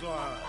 toi.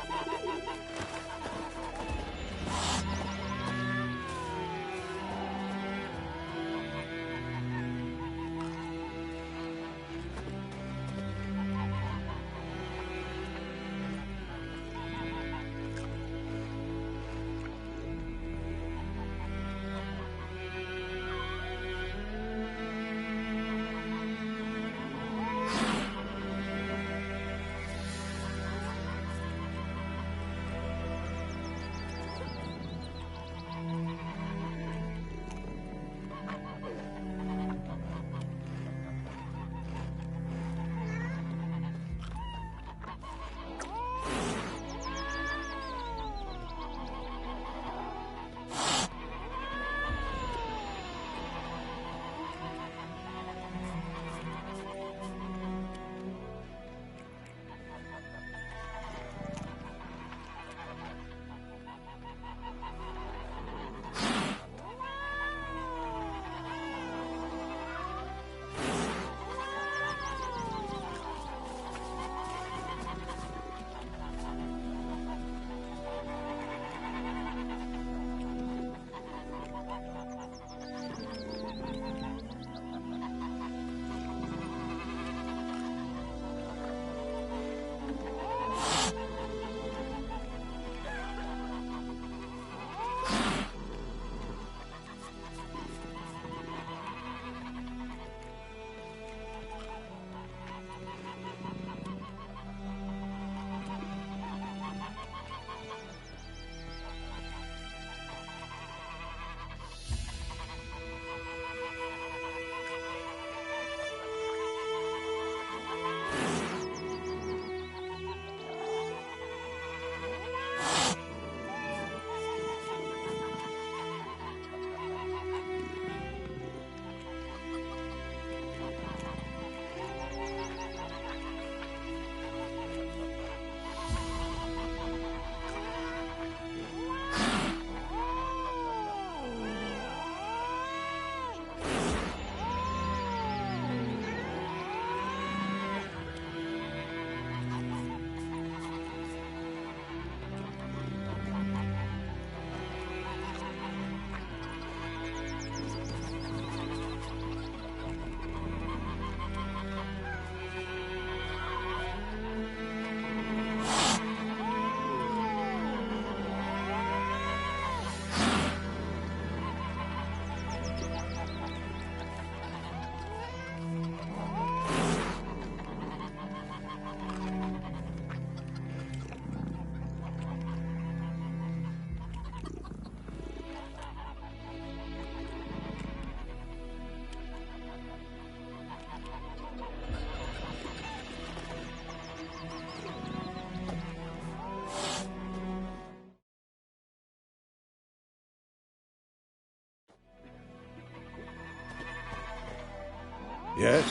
Yes?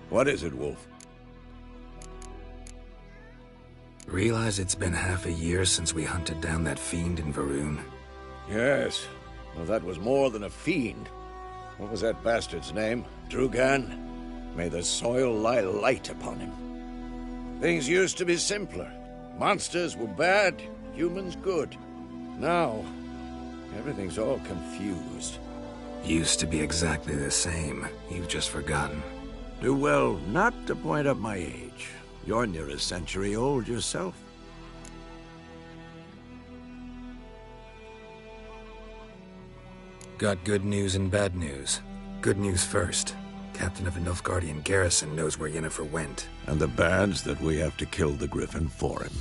What is it, Wolf? Realize it's been half a year since we hunted down that fiend in Varun? Yes. Well, that was more than a fiend. What was that bastard's name? Drugan? May the soil lie light upon him. Things used to be simpler. Monsters were bad, humans good. Now, everything's all confused. Used to be exactly the same. You've just forgotten. Do well not to point up my age. You're near a century old yourself. Got good news and bad news. Good news first. Captain of a Nilfgaardian garrison knows where Yennefer went. And the bad's that we have to kill the Griffin for him.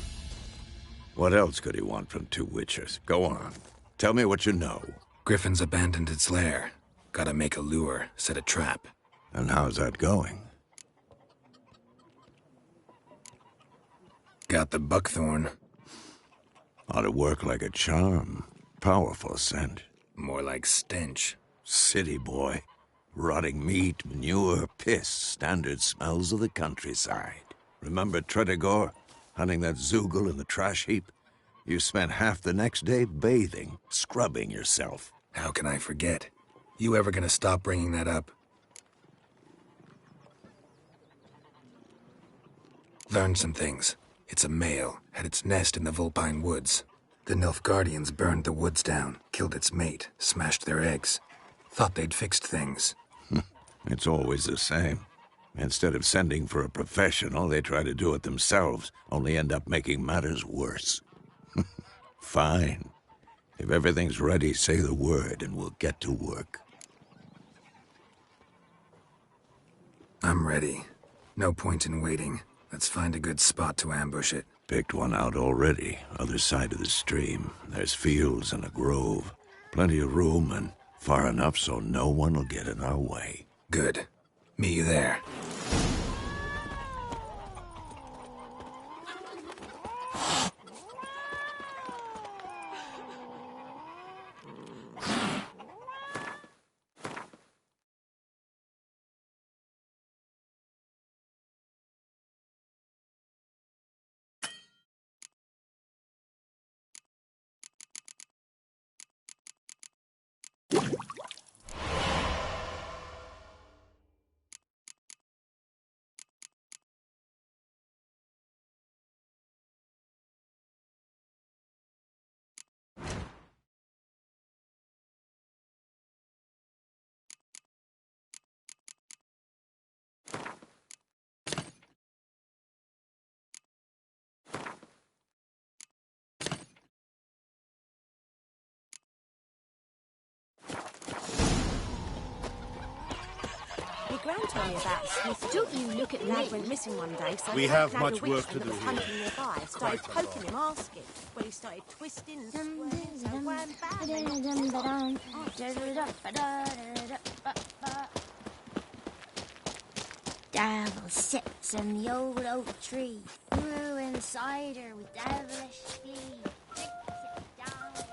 What else could he want from two witchers? Go on. Tell me what you know. Griffin's abandoned its lair. Gotta make a lure, set a trap. And how's that going? Got the buckthorn. Ought to work like a charm. Powerful scent. More like stench. City boy. Rotting meat, manure, piss. Standard smells of the countryside. Remember Tretogor? Hunting that Zoogle in the trash heap? You spent half the next day bathing, scrubbing yourself. How can I forget? You ever gonna stop bringing that up? Learned some things. It's a male, had its nest in the Vulpine Woods. The Nilfgaardians burned the woods down, killed its mate, smashed their eggs. Thought they'd fixed things. It's always the same. Instead of sending for a professional, they try to do it themselves, only end up making matters worse. Fine. If everything's ready, say the word and we'll get to work. I'm ready. No point in waiting. Let's find a good spot to ambush it. Picked one out already, other side of the stream. There's fields and a grove. Plenty of room and far enough so no one will get in our way. Good. Meet you there. Gran told me about Smith. Don't you look at lad went missing one day. So we have much work to do here. Hunting nearby. Started poking him, asking. Well, he started twisting and swearing. So wham bam. Devil sits in the old oak tree, brewing cider with devilish speed. Drinks it down.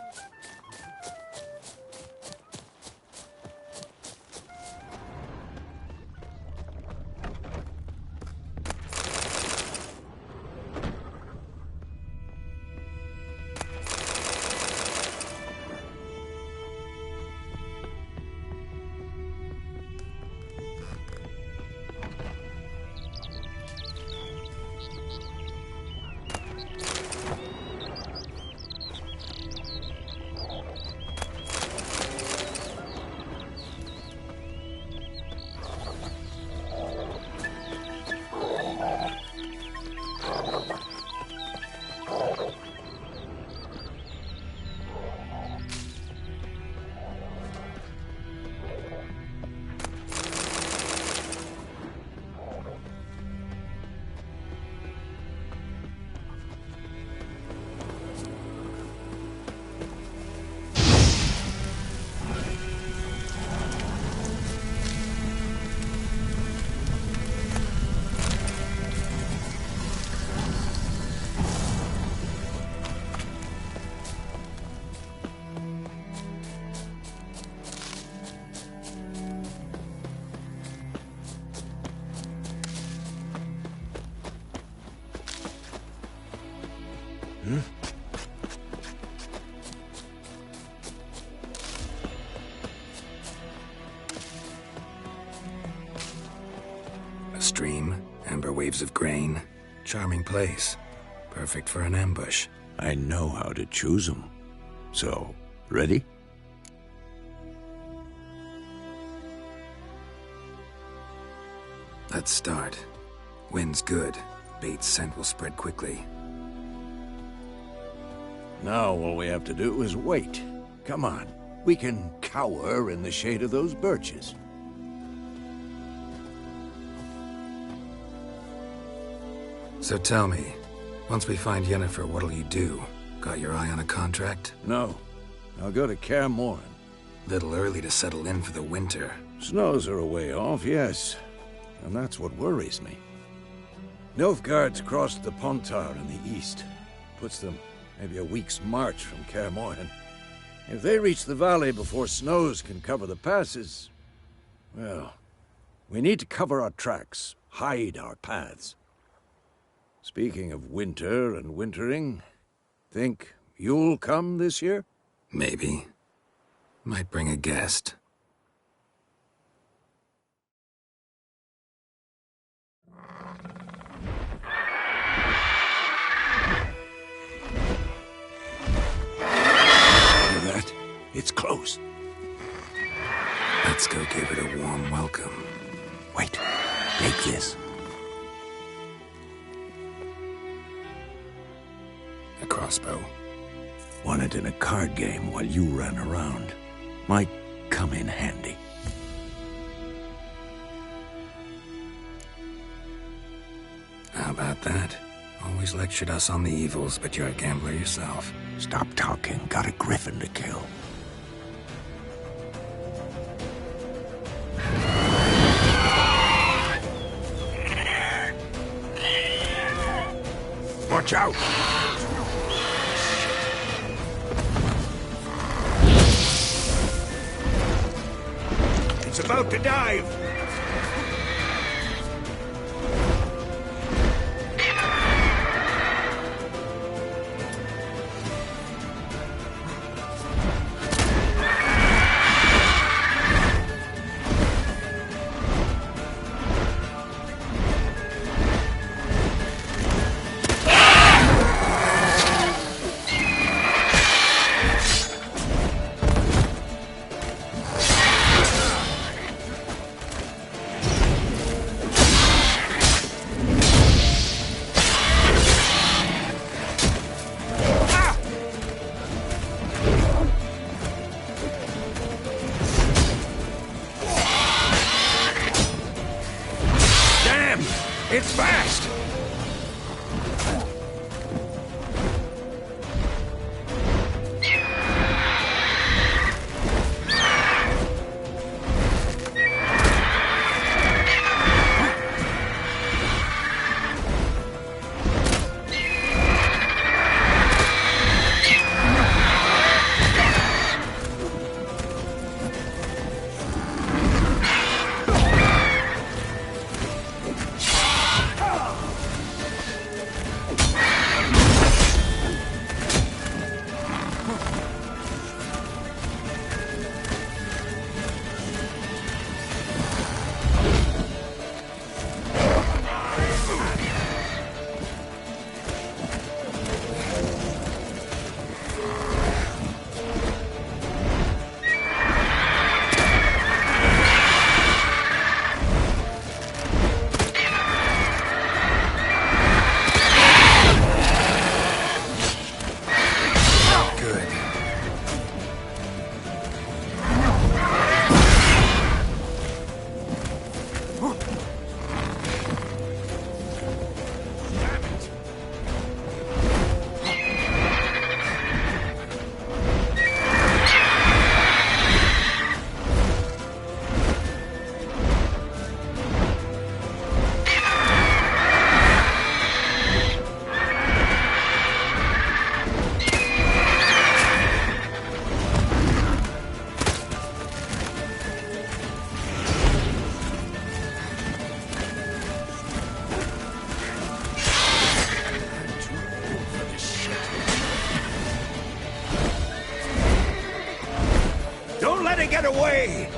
A stream, amber waves of grain. Charming place. Perfect for an ambush. I know how to choose them. So, ready? Let's start. Wind's good. Bait's scent will spread quickly. Now all we have to do is wait. Come on. We can cower in the shade of those birches. So tell me, once we find Yennefer, what'll you do? Got your eye on a contract? No. I'll go to Kaer Morhen. Little early to settle in for the winter. Snows are a way off, yes. And that's what worries me. Nilfgaard's crossed the Pontar in the east. Puts them maybe a week's march from Kaer Morhen. If they reach the valley before snows can cover the passes, well, we need to cover our tracks, hide our paths. Speaking of winter and wintering, think you'll come this year? Maybe. Might bring a guest. It's close. Let's go give it a warm welcome. Wait. Take this. A crossbow. Won it in a card game while you ran around. Might come in handy. How about that? Always lectured us on the evils, but you're a gambler yourself. Stop talking. Got a griffin to kill. Watch out! It's about to dive! It's fast! Don't let it get away!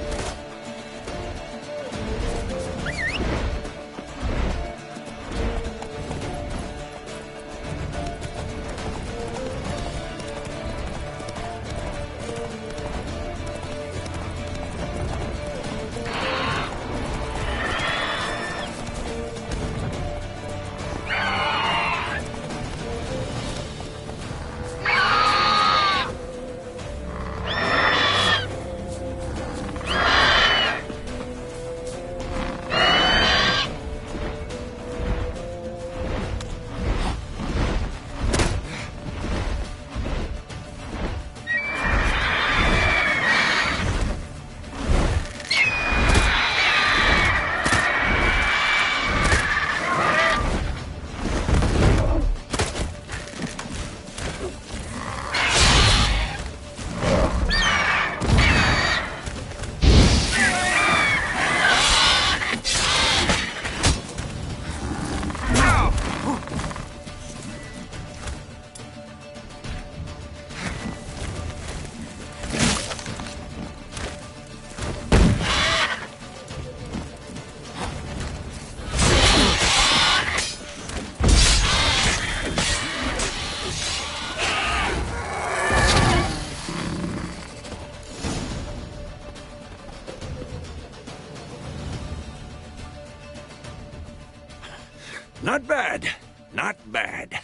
Not bad. Not bad.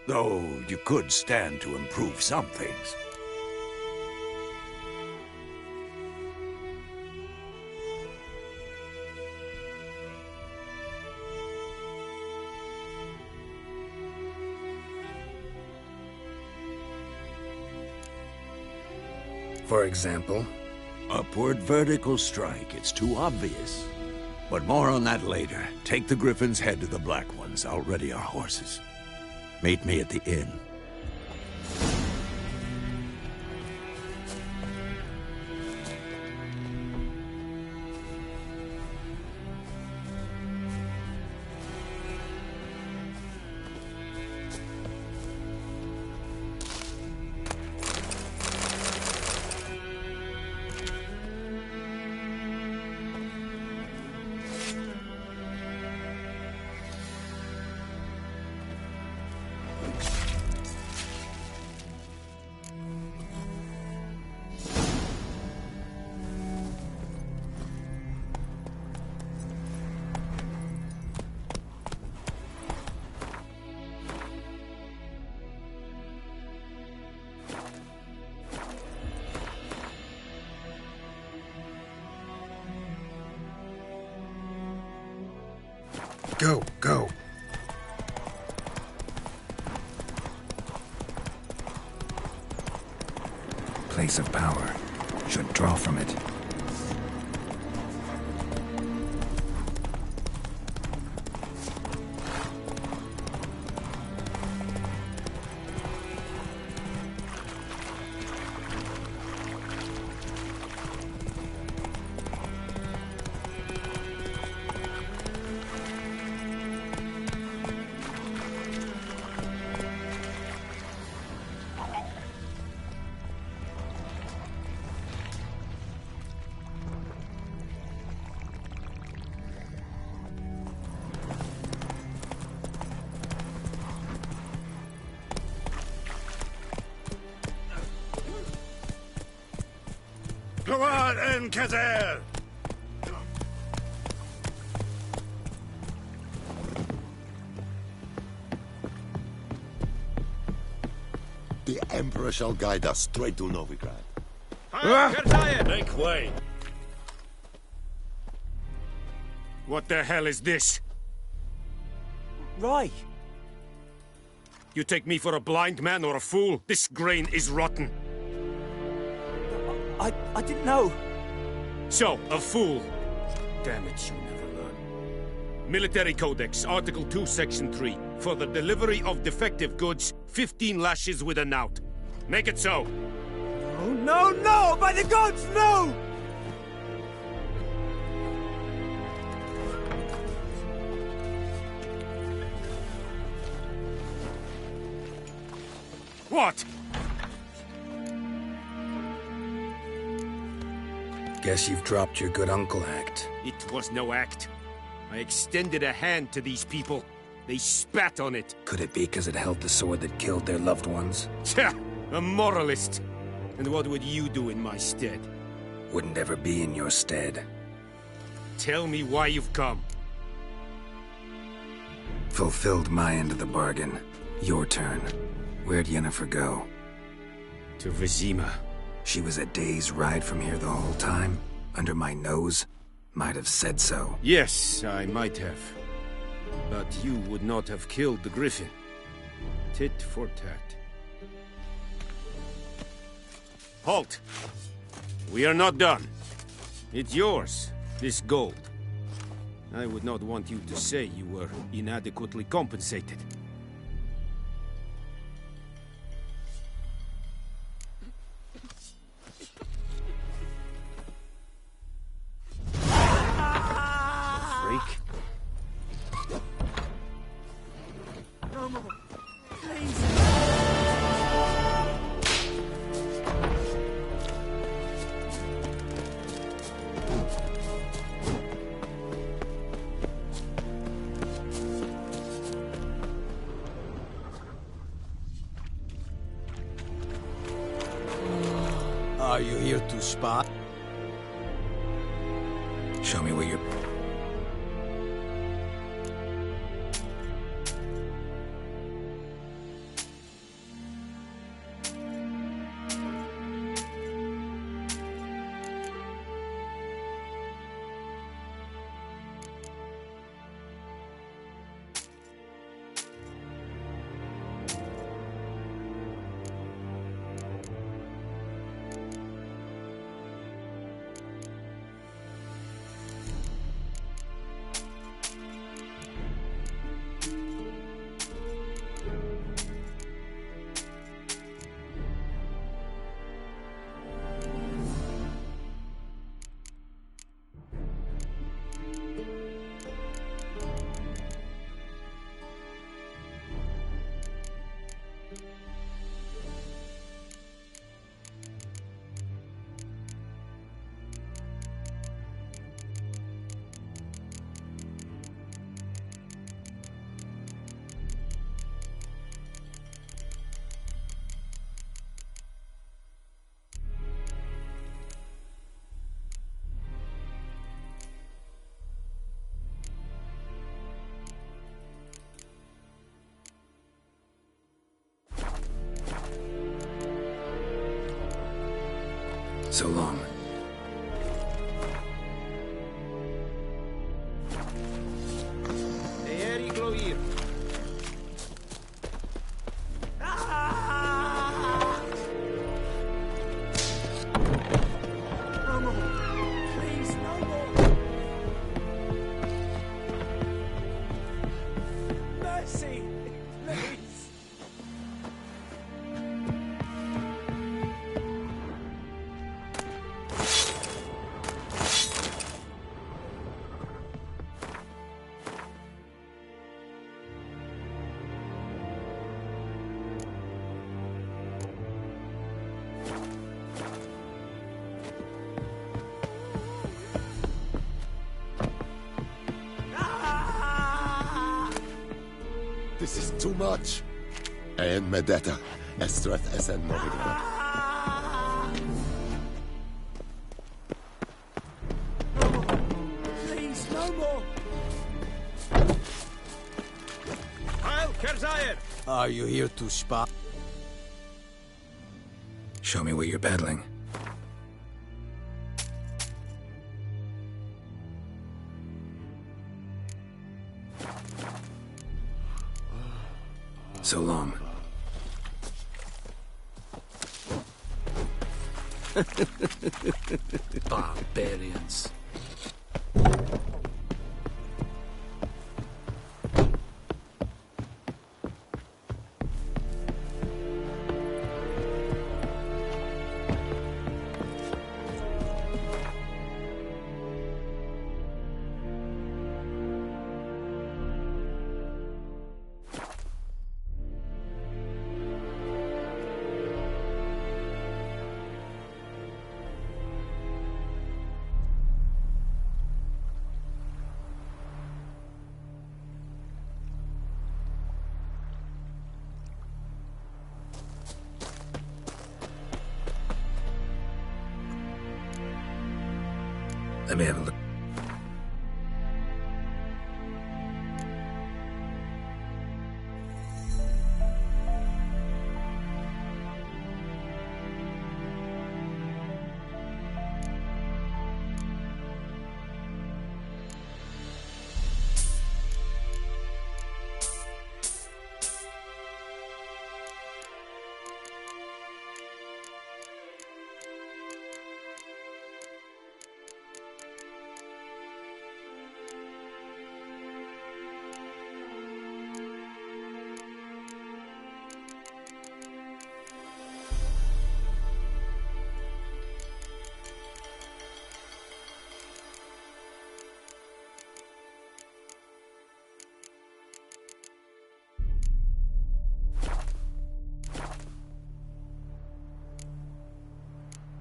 Though you could stand to improve some things. For example? Upward vertical strike. It's too obvious. But more on that later. Take the Griffin's head to the Black Ones. I'll ready our horses. Meet me at the inn. Go, go. Place of power. Should draw from it. Gloire en Kazer! The Emperor shall guide us straight to Novigrad. Make way! What the hell is this? Right. You take me for a blind man or a fool? This grain is rotten. I didn't know. So, a fool. Damn it, you never learn. Military Codex, Article 2, Section 3. For the delivery of defective goods, 15 lashes with a knout. Make it so. Oh, no, no! By the gods, no! What? Guess you've dropped your good uncle act. It was no act. I extended a hand to these people. They spat on it. Could it be because it held the sword that killed their loved ones? Tja, a moralist. And what would you do in my stead? Wouldn't ever be in your stead. Tell me why you've come. Fulfilled my end of the bargain. Your turn. Where'd Yennefer go? To Vizima. She was a day's ride from here the whole time? Under my nose? Might have said so. Yes, I might have. But you would not have killed the Griffin. Tit for tat. Halt! We are not done. It's yours, this gold. I would not want you to say you were inadequately compensated. Freak. Are you here to spy? Show me where you're... So long. No more. Please, no more. Mercy, please. This is too much. And Medetta, Estreth Esen Morida. Please, no more. Heil Kerzayer! Are you here to spy? Show me what you're battling. So long. Barbarians. Let me have a look.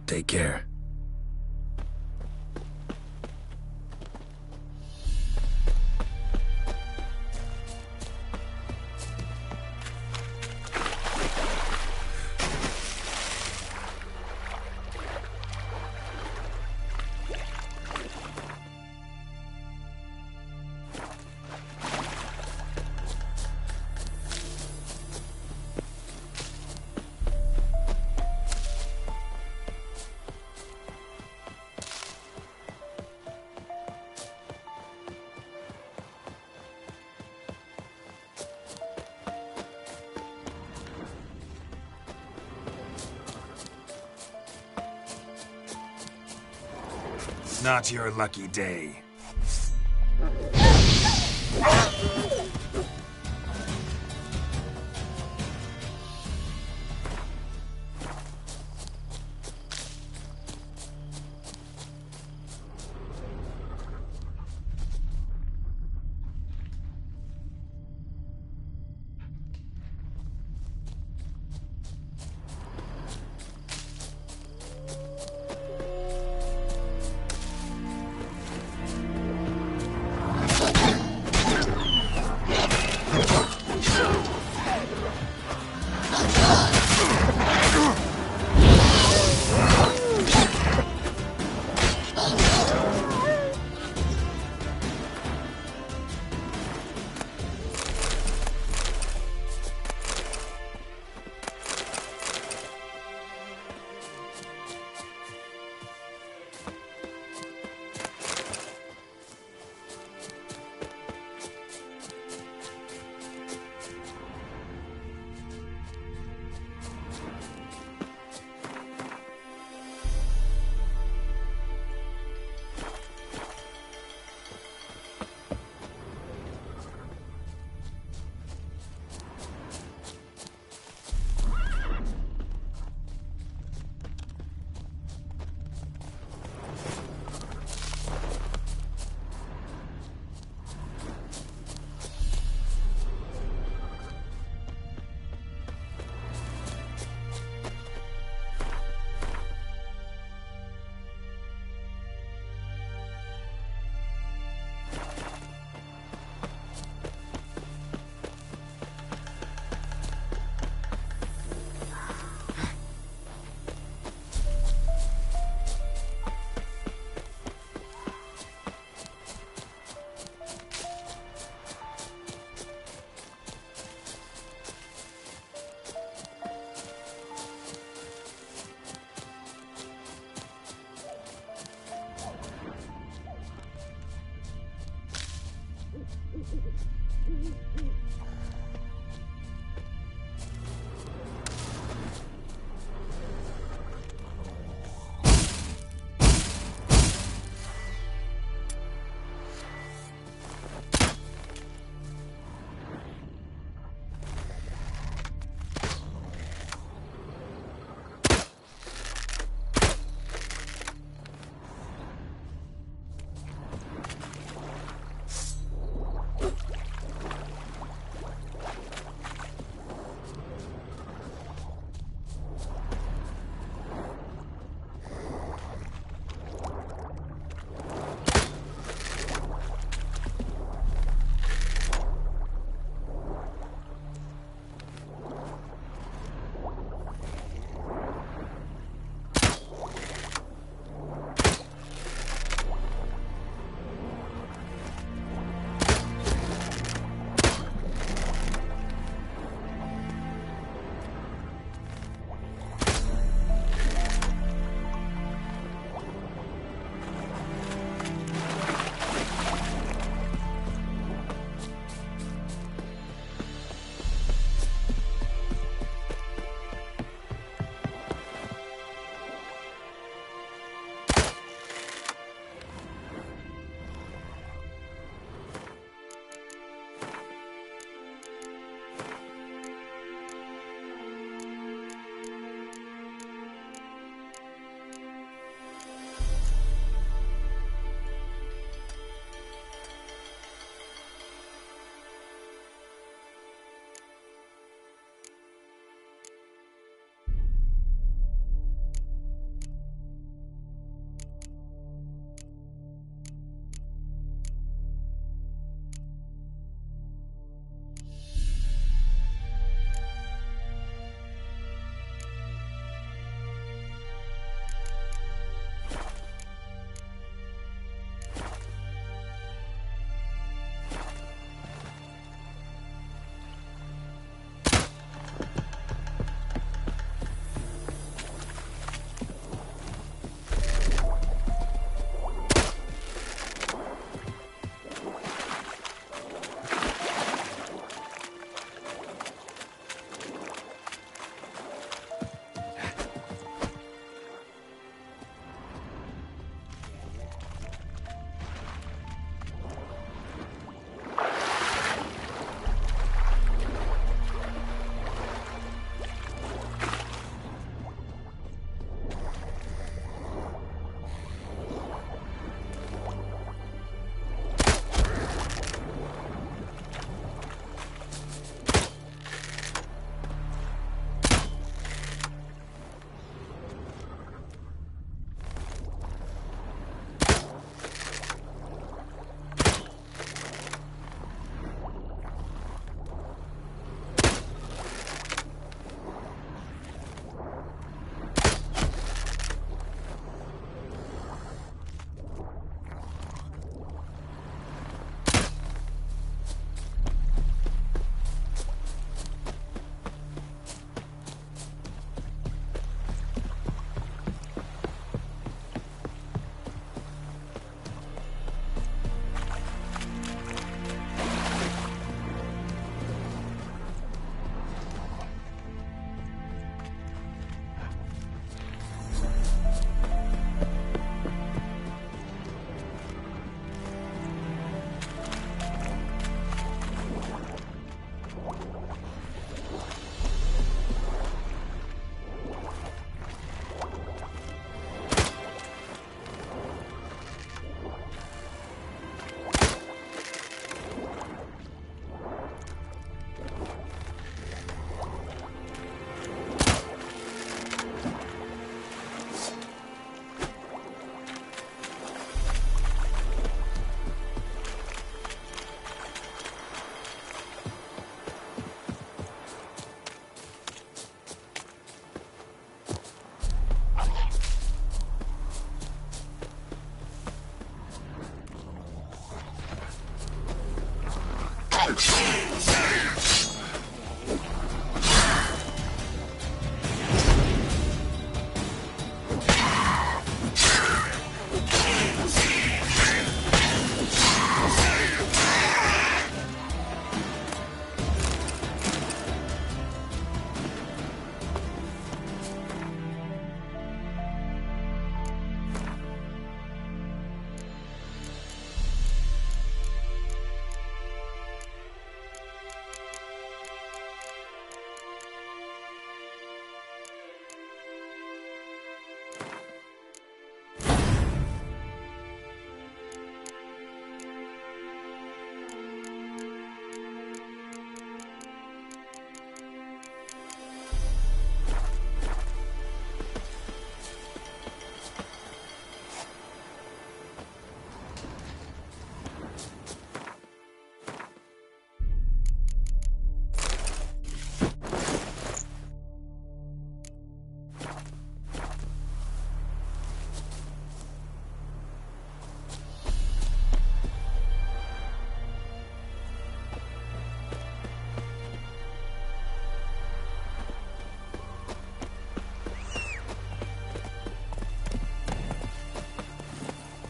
Take care. Not your lucky day.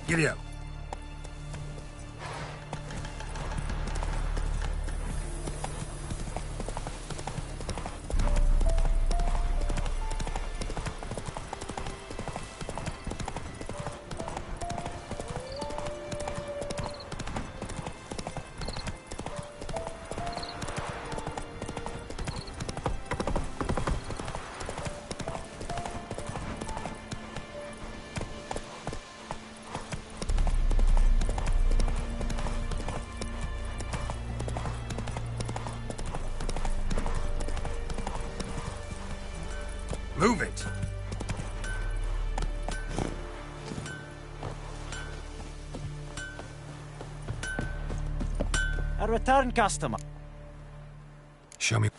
Giddy up. Move it! A return customer. Show me.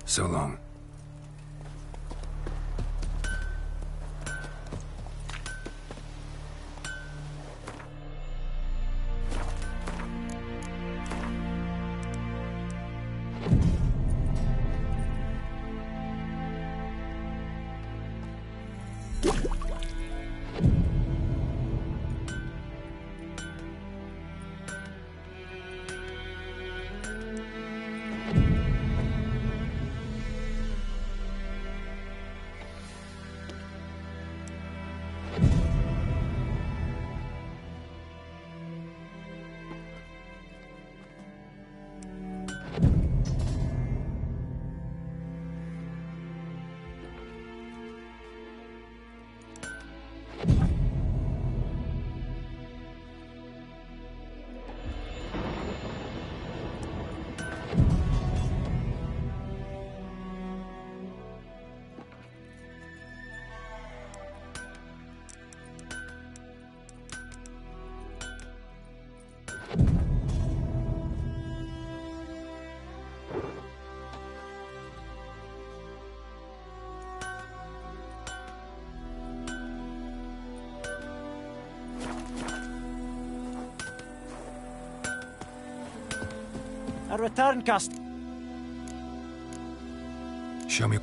So long. A return customer. Show me.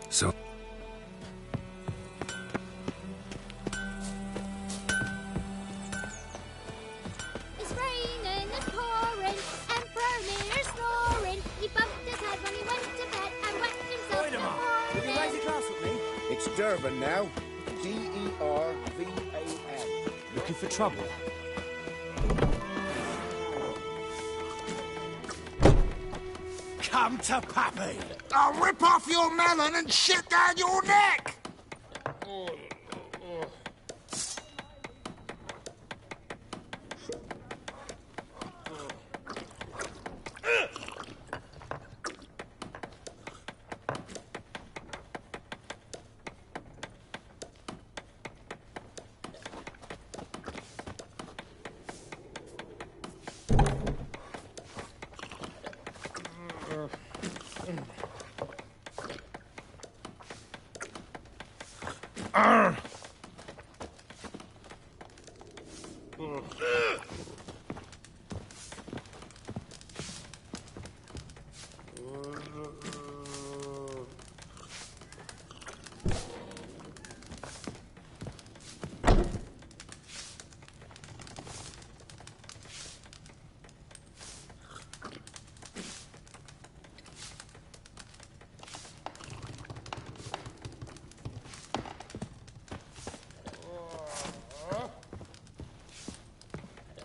So. It's raining, it's pouring, Emperor Mir snoring. He bumped his head when he went to bed and whacked himself Wait in a the minute. Will you raise morning. your glass with me? It's Durban now. D-E-R-V-A-N. Looking for trouble? Come to Pappy! I'll rip off your melon and shit down your neck!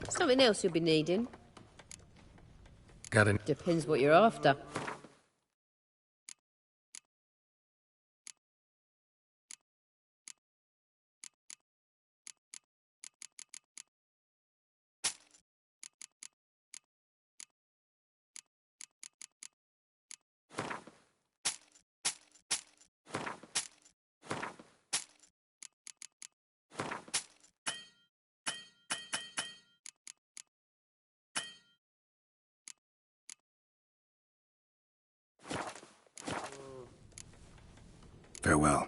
Something else you'll be needing. Got an. Depends what you're after. Farewell.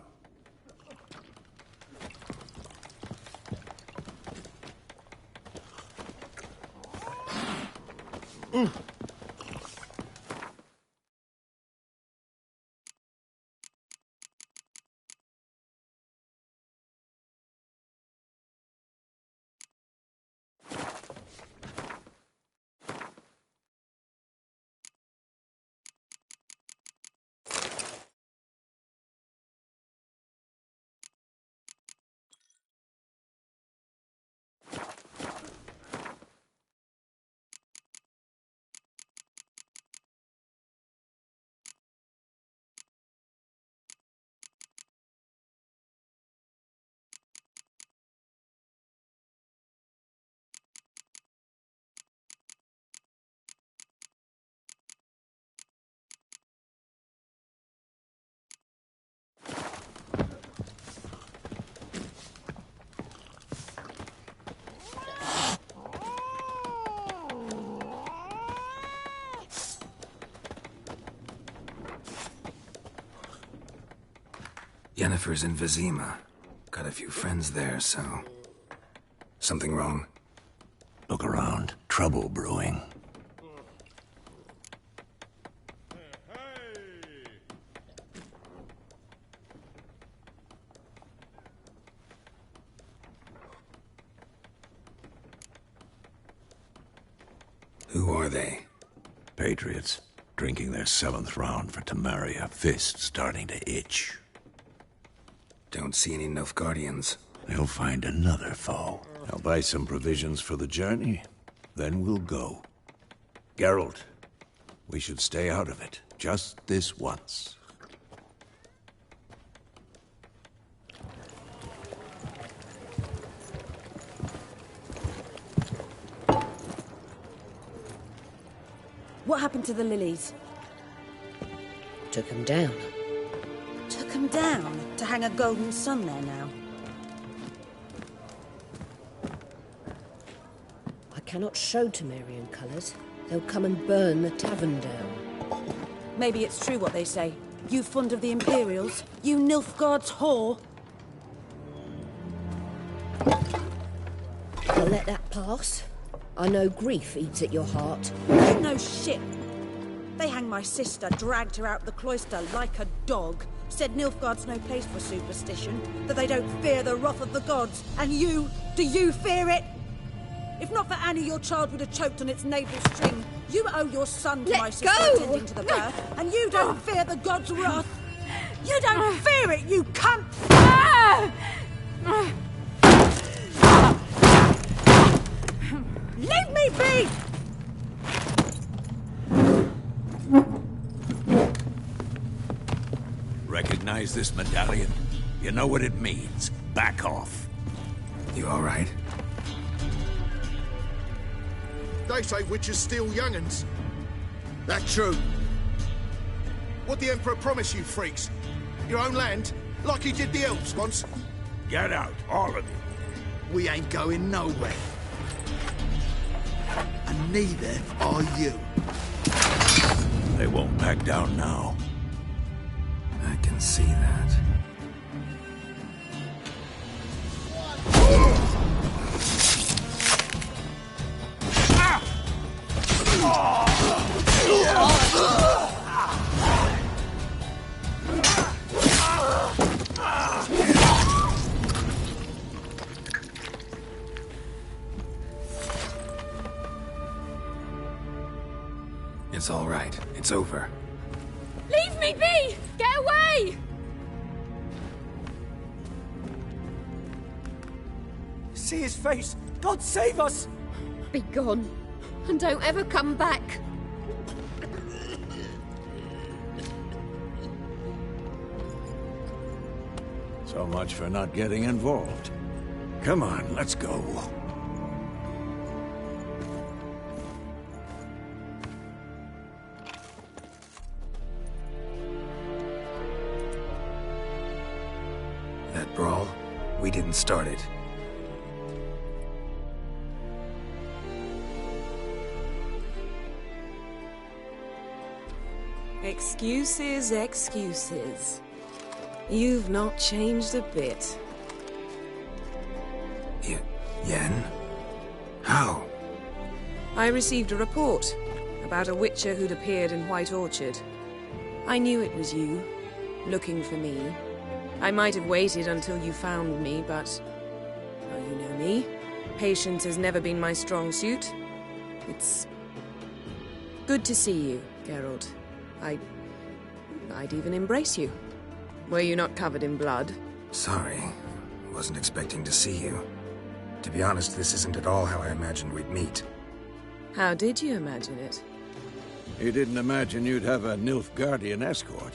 Yennefer's in Vizima. Got a few friends there, so... Something wrong? Look around. Trouble brewing. Who are they? Patriots. Drinking their 7th round for Temeria. Fist starting to itch. Don't see any Nilfgaardians. They'll find another foe. I'll buy some provisions for the journey. Then we'll go. Geralt, we should stay out of it. Just this once. What happened to the lilies? Took him down. Took them down to hang a golden sun there now. I cannot show Temerian colours. They'll come and burn the tavern down. Maybe it's true what they say. You fond of the Imperials? You Nilfgaard's whore? I'll let that pass. I know grief eats at your heart. You know shit. They hanged my sister, dragged her out the cloister like a dog. Said Nilfgaard's no place for superstition, that they don't fear the wrath of the gods. And you, do you fear it? If not for Annie, your child would have choked on its navel string. You owe your son to my sister attending to the birth, and you don't fear the gods' wrath. You don't fear it, you cunt! Leave me be! Recognize this medallion? You know what it means. Back off. You all right? They say witches steal young'uns. That true? What the Emperor promised you freaks? Your own land? Like he did the elves once? Get out, all of you. We ain't going nowhere. And neither are you. They won't back down now. I can see that. It's all right. It's over. Leave me be! Get away! See his face! God save us! Be gone. And don't ever come back. So much for not getting involved. Come on, let's go. That brawl, we didn't start it. Excuses, excuses. You've not changed a bit. Yen? How? I received a report about a witcher who'd appeared in White Orchard. I knew it was you, looking for me. I might have waited until you found me, but... well, you know me. Patience has never been my strong suit. It's... good to see you, Geralt. I'd even embrace you. Were you not covered in blood? Sorry. Wasn't expecting to see you. To be honest, this isn't at all how I imagined we'd meet. How did you imagine it? You didn't imagine you'd have a Nilfgaardian escort.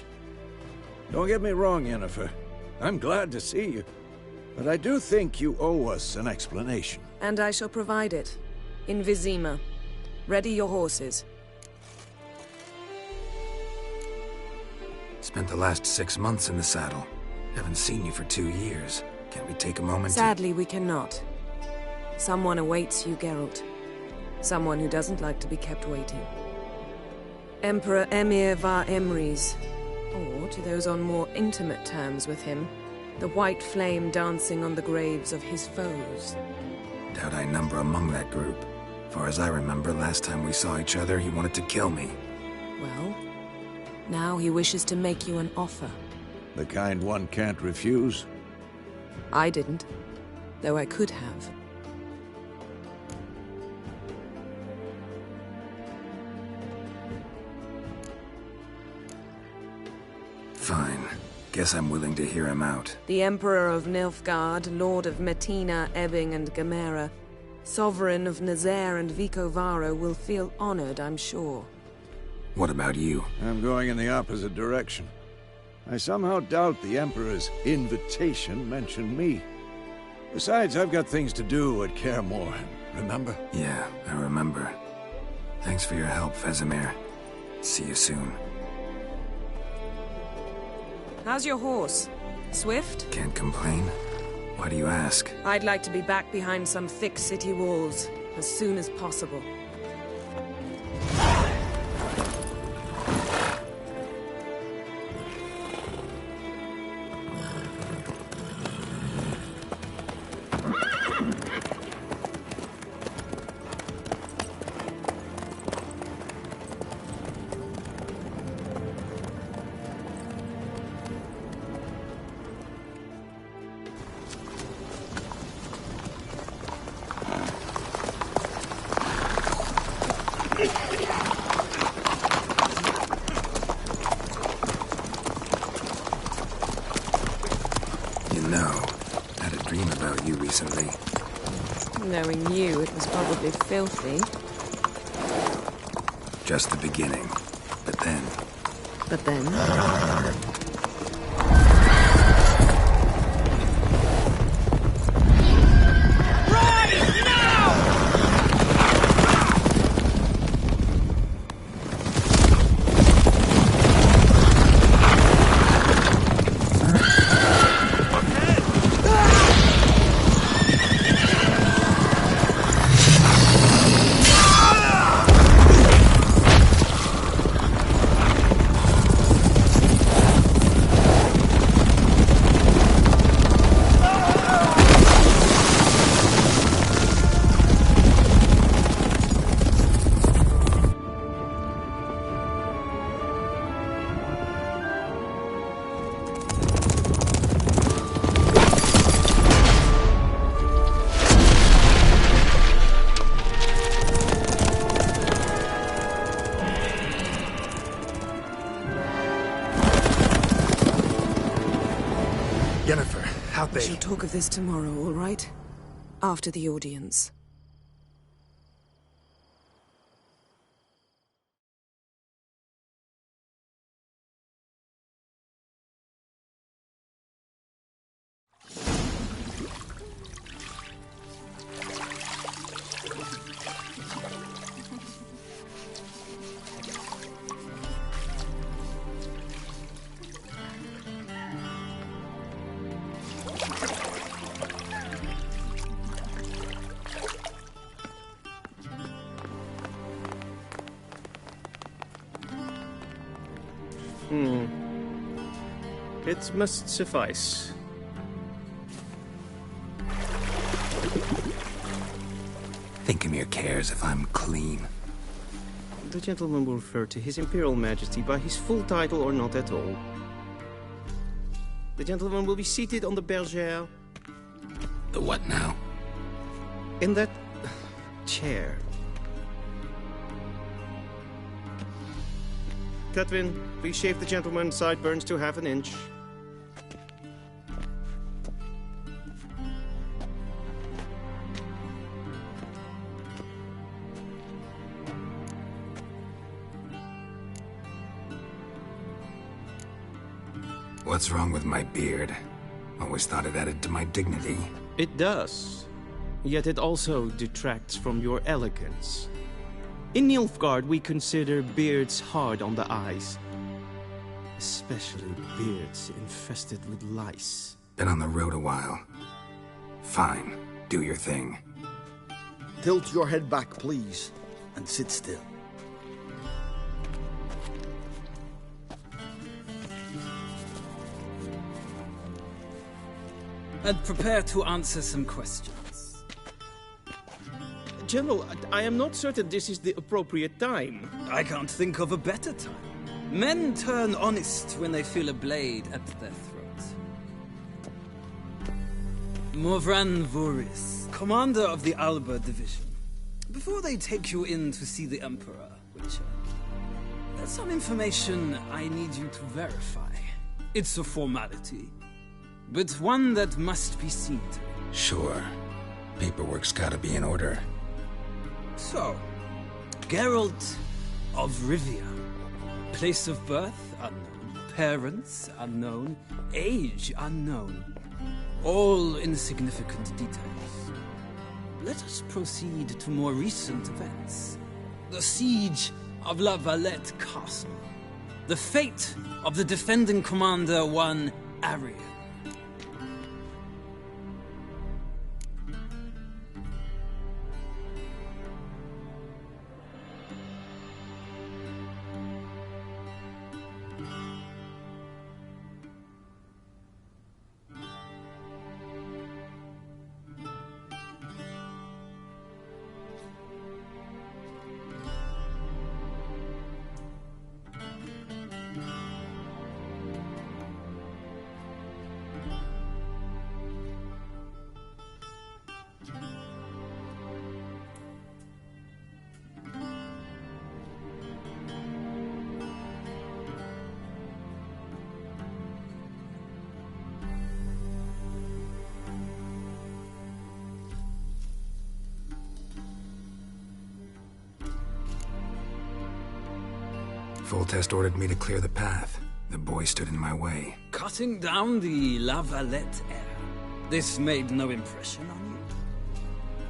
Don't get me wrong, Yennefer. I'm glad to see you. But I do think you owe us an explanation. And I shall provide it. In Vizima. Ready your horses. Spent the last 6 months in the saddle. Haven't seen you for 2 years. Can't we take a moment Sadly, we cannot. Someone awaits you, Geralt. Someone who doesn't like to be kept waiting. Emperor Emir var Emrys. Or, to those on more intimate terms with him, the white flame dancing on the graves of his foes. Doubt I number among that group. Far as I remember, last time we saw each other, he wanted to kill me. Well, now he wishes to make you an offer. The kind one can't refuse? I didn't, though I could have. Fine. Guess I'm willing to hear him out. The Emperor of Nilfgaard, Lord of Metina, Ebbing and Gamera, Sovereign of Nazaire and Vicovaro will feel honored, I'm sure. What about you? I'm going in the opposite direction. I somehow doubt the Emperor's invitation mentioned me. Besides, I've got things to do at Kaer Morhen, remember? Yeah, I remember. Thanks for your help, Vesemir. See you soon. How's your horse? Swift? Can't complain. Why do you ask? I'd like to be back behind some thick city walls, as soon as possible. Recently. Knowing you, it was probably filthy. Just the beginning. But then... But then? We shall talk of this tomorrow, all right? After the audience. It must suffice. Thinkemere cares if I'm clean. The gentleman will refer to His Imperial Majesty by his full title or not at all. The gentleman will be seated on the bergère. The what now? In that chair. Catwin, please shave the gentleman's sideburns to half an inch. What's wrong with my beard? Always thought it added to my dignity. It does. Yet it also detracts from your elegance. In Nilfgaard, we consider beards hard on the eyes. Especially beards infested with lice. Been on the road a while. Fine. Do your thing. Tilt your head back, please, and sit still. And prepare to answer some questions. General, I am not certain this is the appropriate time. I can't think of a better time. Men turn honest when they feel a blade at their throat. Morvran Voris, commander of the Alba Division. Before they take you in to see the Emperor, Witcher, there's some information I need you to verify. It's a formality, but one that must be seen to. Sure. Paperwork's gotta be in order. So, Geralt of Rivia. Place of birth unknown. Parents unknown. Age unknown. All insignificant details. Let us proceed to more recent events. The siege of La Valette Castle. The fate of the defending commander, one Arian. Foltest ordered me to clear the path. The boy stood in my way. Cutting down the La Valette heir. This made no impression on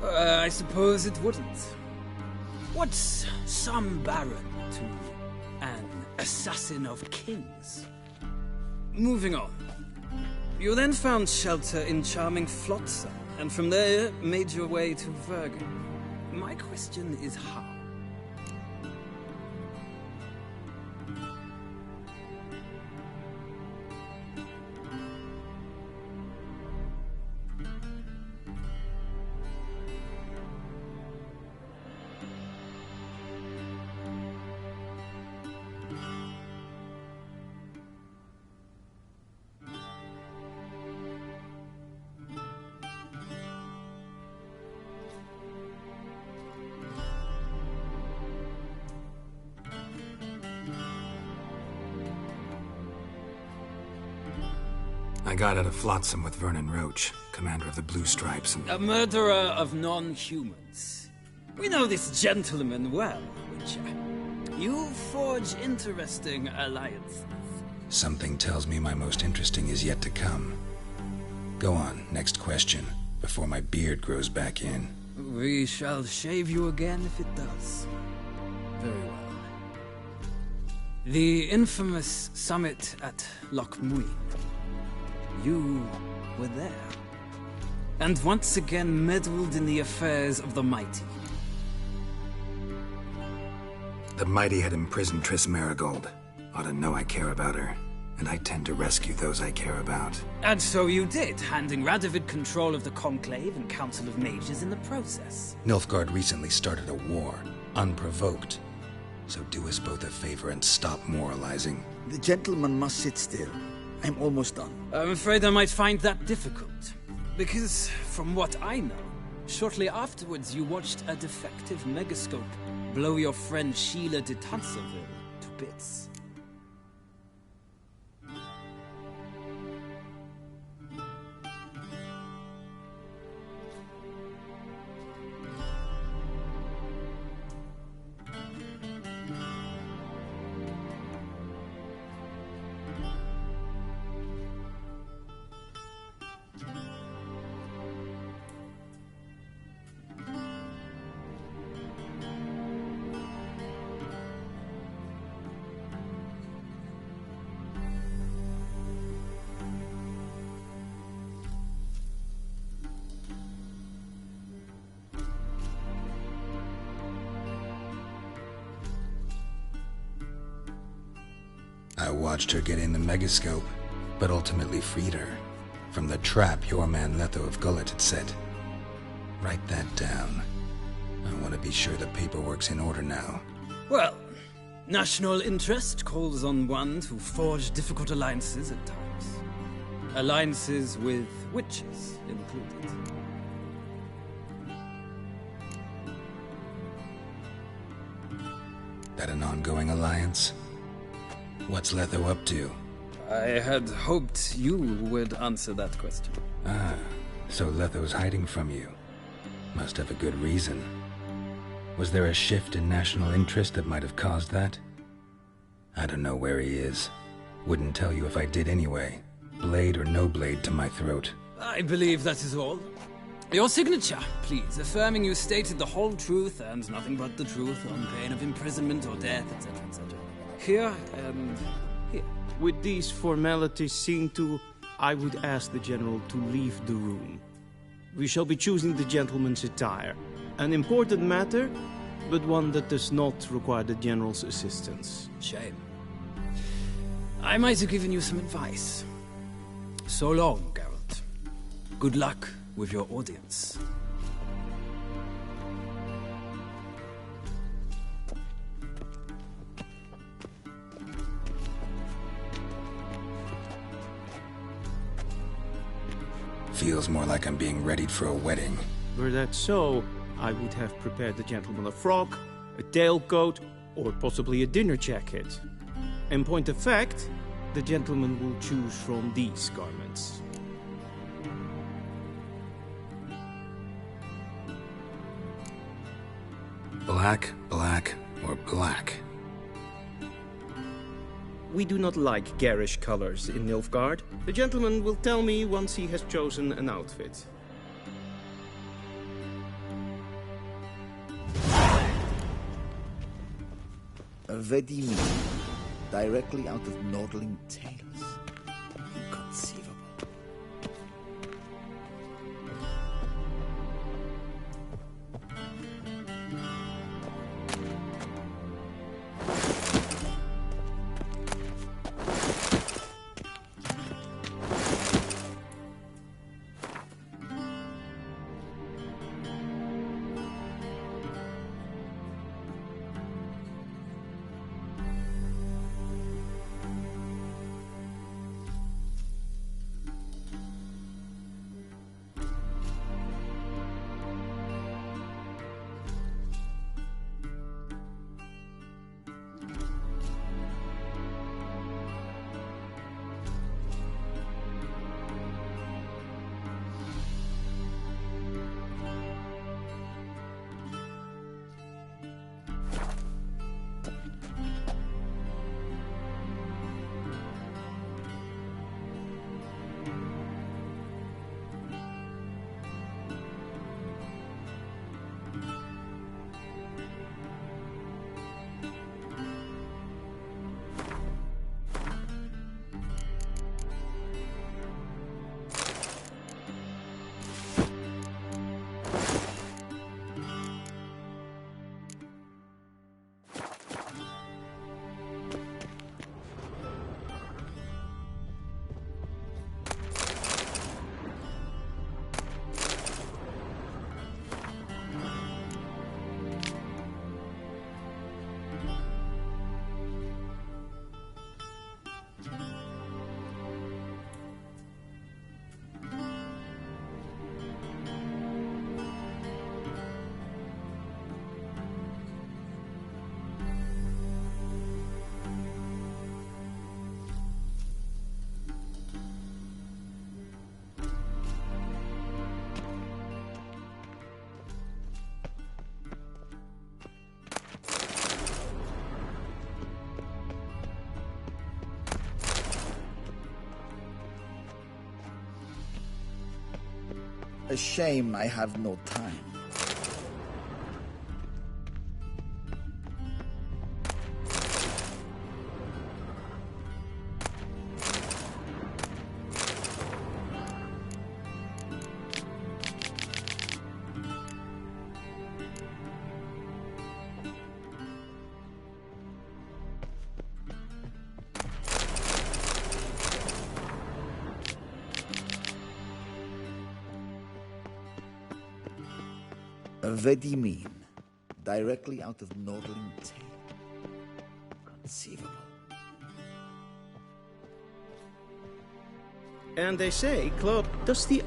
you? I suppose it wouldn't. What's some baron to an assassin of kings? Moving on. You then found shelter in charming Flotsam, and from there made your way to Vergen. My question is how? I got out of Flotsam with Vernon Roach, commander of the Blue Stripes, and... A murderer of non-humans. We know this gentleman well, Witcher. You forge interesting alliances. Something tells me my most interesting is yet to come. Go on, next question, before my beard grows back in. We shall shave you again if it does. Very well. The infamous summit at Loch Muin. You were there. And once again meddled in the affairs of the mighty. The mighty had imprisoned Triss Marigold. Ought to know I care about her. and I tend to rescue those I care about. And so you did, handing Radovid control of the Conclave and Council of Mages in the process. Nilfgaard recently started a war, unprovoked. So do us both a favor and stop moralizing. The gentleman must sit still. I'm almost done. I'm afraid I might find that difficult. Because, from what I know, shortly afterwards you watched a defective megascope blow your friend Sheila de Tanserville to bits. I watched her get in the megascope, but ultimately freed her from the trap your man Letho of Gullet had set. Write that down. I want to be sure the paperwork's in order now. Well, national interest calls on one to forge difficult alliances at times. Alliances with witches included. That an ongoing alliance? What's Letho up to? I had hoped you would answer that question. Ah, so Letho's hiding from you. Must have a good reason. Was there a shift in national interest that might have caused that? I don't know where he is. Wouldn't tell you if I did anyway. Blade or no blade to my throat. I believe that is all. Your signature, please, affirming you stated the whole truth and nothing but the truth on pain of imprisonment or death, etc., etc. Here and here. With these formalities seen to, I would ask the General to leave the room. We shall be choosing the gentleman's attire. An important matter, but one that does not require the General's assistance. Shame. I might have given you some advice. So long, Geralt. Good luck with your audience. Feels more like I'm being readied for a wedding. Were that so, I would have prepared the gentleman a frock, a tailcoat, or possibly a dinner jacket. In point of fact, the gentleman will choose from these garments. Black, black, or black? We do not like garish colors in Nilfgaard. The gentleman will tell me once he has chosen an outfit. Vedimi, directly out of Nordling Tales. Inconceivable. A shame I have no time. Vedimin, directly out of Nordling Tale. Conceivable. And they say, Claude, does the...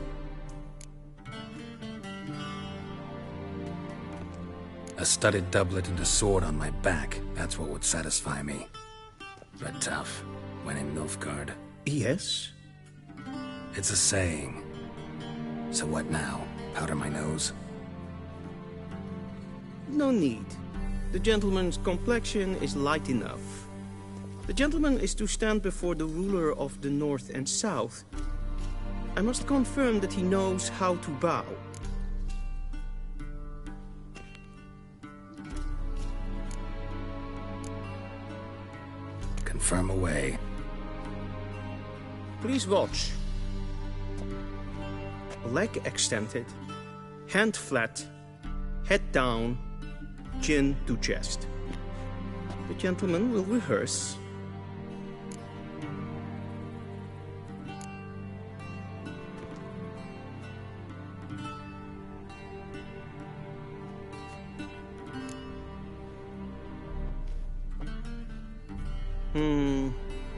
A studded doublet and a sword on my back, that's what would satisfy me. But tough, when in Nilfgaard. Yes? It's a saying. So what now? Powder my nose? No need. The gentleman's complexion is light enough. The gentleman is to stand before the ruler of the North and South. I must confirm that he knows how to bow. Confirm away. Please watch. Leg extended, hand flat, head down, chin to chest. The gentleman will rehearse.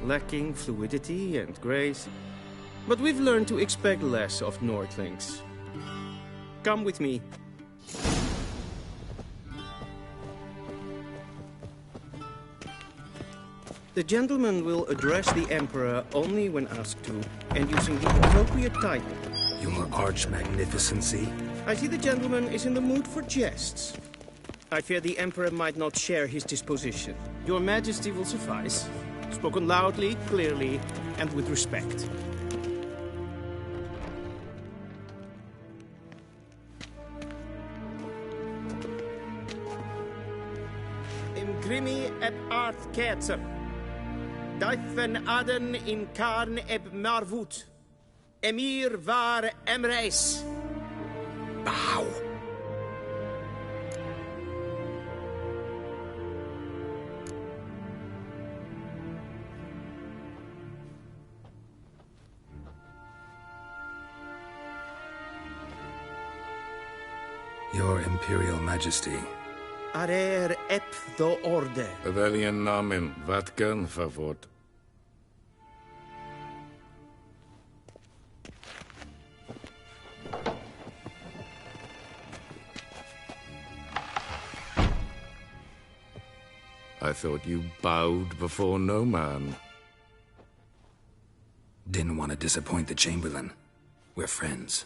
Lacking fluidity and grace. But we've learned to expect less of Nordlings. Come with me. The gentleman will address the Emperor only when asked to, and using the appropriate title. Your Arch-Magnificency? I see the gentleman is in the mood for jests. I fear the Emperor might not share his disposition. Your Majesty will suffice. Spoken loudly, clearly, and with respect. Imgrimi et art ketzer. Dijfen aden in karn eb marvoet. Emir var emreis. Bow. Your Imperial Majesty. Arer ep do orde. Weljen namen, wat kan favort? I thought you bowed before no man. Didn't want to disappoint the Chamberlain. We're friends.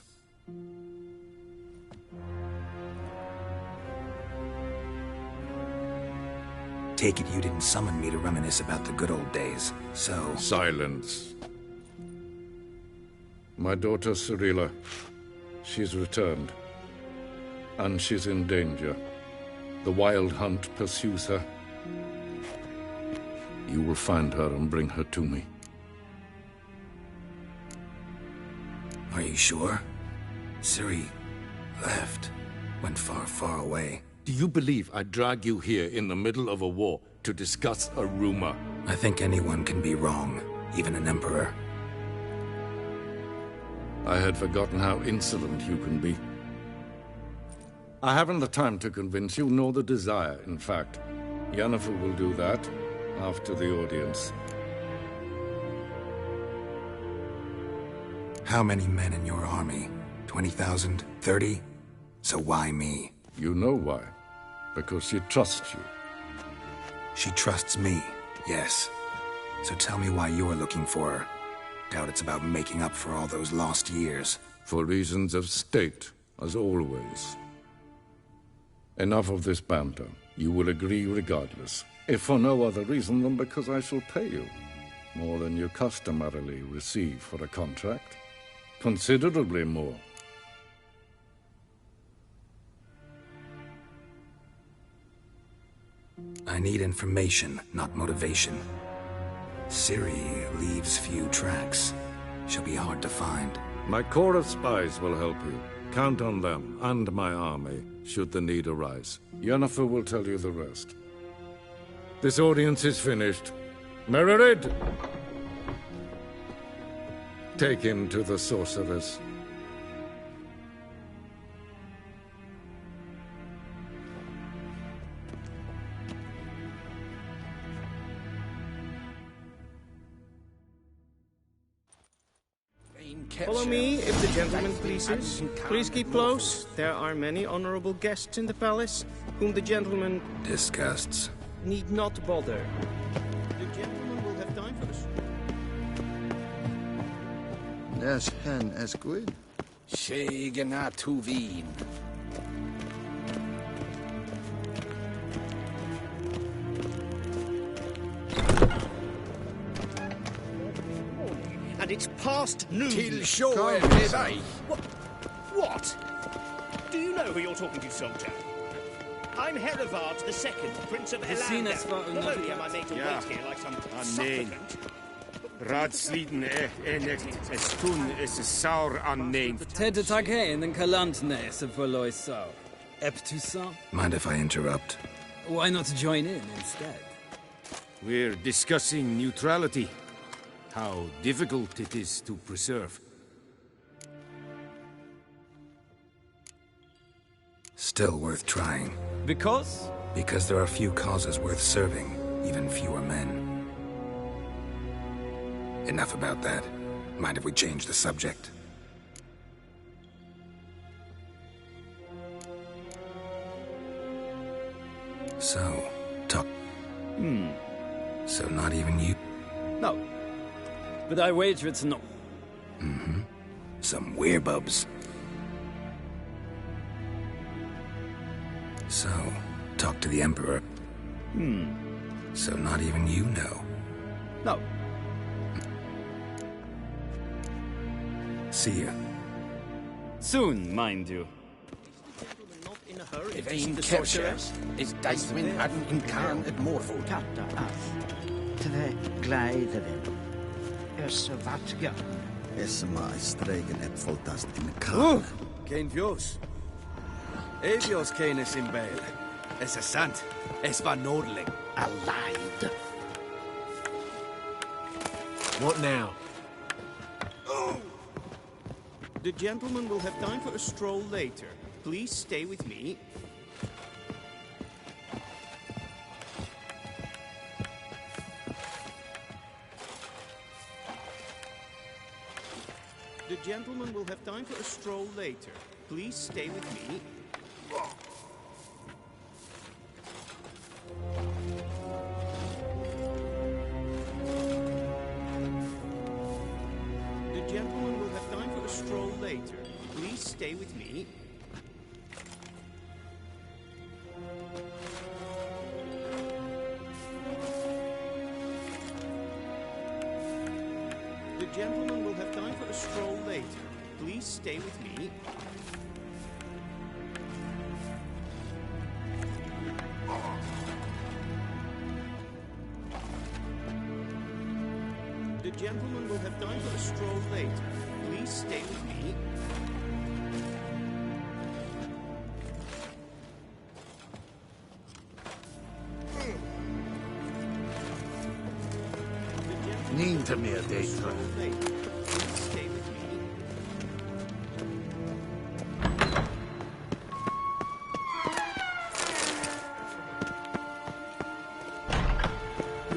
Take it you didn't summon me to reminisce about the good old days, so... Silence. My daughter Cyrilla, she's returned. And she's in danger. The Wild Hunt pursues her. You will find her and bring her to me. Are you sure? Ciri left. Went far, far away. Do you believe I'd drag you here in the middle of a war to discuss a rumor? I think anyone can be wrong, even an emperor. I had forgotten how insolent you can be. I haven't the time to convince you, nor the desire, in fact. Yennefer will do that after the audience. How many men in your army? 20,000? 30? So why me? You know why. Because she trusts you. She trusts me, yes. So tell me why you're looking for her. Doubt it's about making up for all those lost years. For reasons of state, as always. Enough of this banter. You will agree regardless. If for no other reason than because I shall pay you. More than you customarily receive for a contract. Considerably more. I need information, not motivation. Ciri leaves few tracks. She'll be hard to find. My corps of spies will help you. Count on them, and my army, should the need arise. Yennefer will tell you the rest. This audience is finished. Mererid! Take him to the sorceress. Follow me, if the gentleman pleases. Please keep close. There are many honorable guests in the palace, whom the gentleman... disgusts. ...need not bother. The gentleman will have time for us. There's hen as good. Shegena Tuvin. And it's past noon. Till show What? Do you know who you're talking to, soldier? I'm Herivard II, Prince of Elander. Not only am I made to wait here like some supplicant... Radsliden enecht estun is saur unnamed. Tete Taghain and Kalantne se verloy sau. Pt.2. Mind if I interrupt? Why not join in instead? We're discussing neutrality. How difficult it is to preserve. Still worth trying. Because? Because there are few causes worth serving, even fewer men. Enough about that. Mind if we change the subject? So, talk. So not even you? No. But I wager it's no. Mm-hmm. Some werebubs. So, talk to the Emperor. So not even you know? No. See you. Soon, mind you. Not in a hurry. If een kerstjes is Dijswin hadden in Kaan het moorvoet. Katta af. Twee gleideren. Eerst wat gaan. Esma is stregen et voltast in Kaan. Geen vjos. Evios kenes in Bale. Es is sant. Es var nodeling. Alive. What now? The gentleman will have time for a stroll later. Please stay with me. The gentleman will have time for a stroll later. Please stay with me. The gentleman will have time for a stroll later. Please stay with me. The gentleman will have time for a stroll later. Please stay with me. The gentleman will have time for a stroll later. Please stay with me. Niet meer deze. Please stay with me.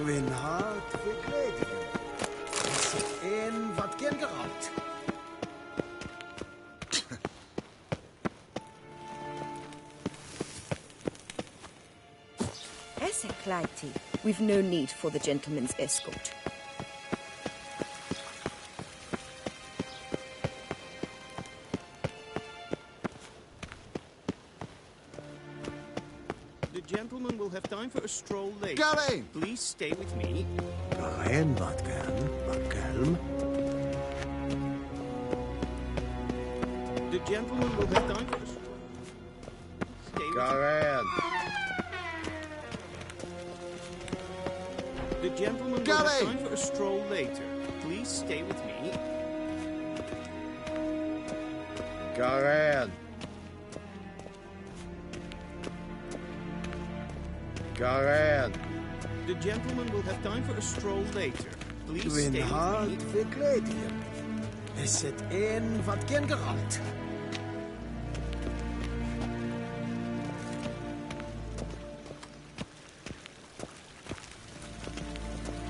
Win hard verkledingen. Is er één wat kinderhand? Eseclati. We've no need for the gentleman's escort. The gentleman will have time for a stroll later. Gary! Please stay with me. En wat kelm. The gentleman will have time for a stroll. Stay with me. The gentleman will have time for a stroll later. Please stay with me. Garan! Garan! The gentleman will have time for a stroll later. Please Du stay with halt me. verkleed. Is het een wat geen geralt?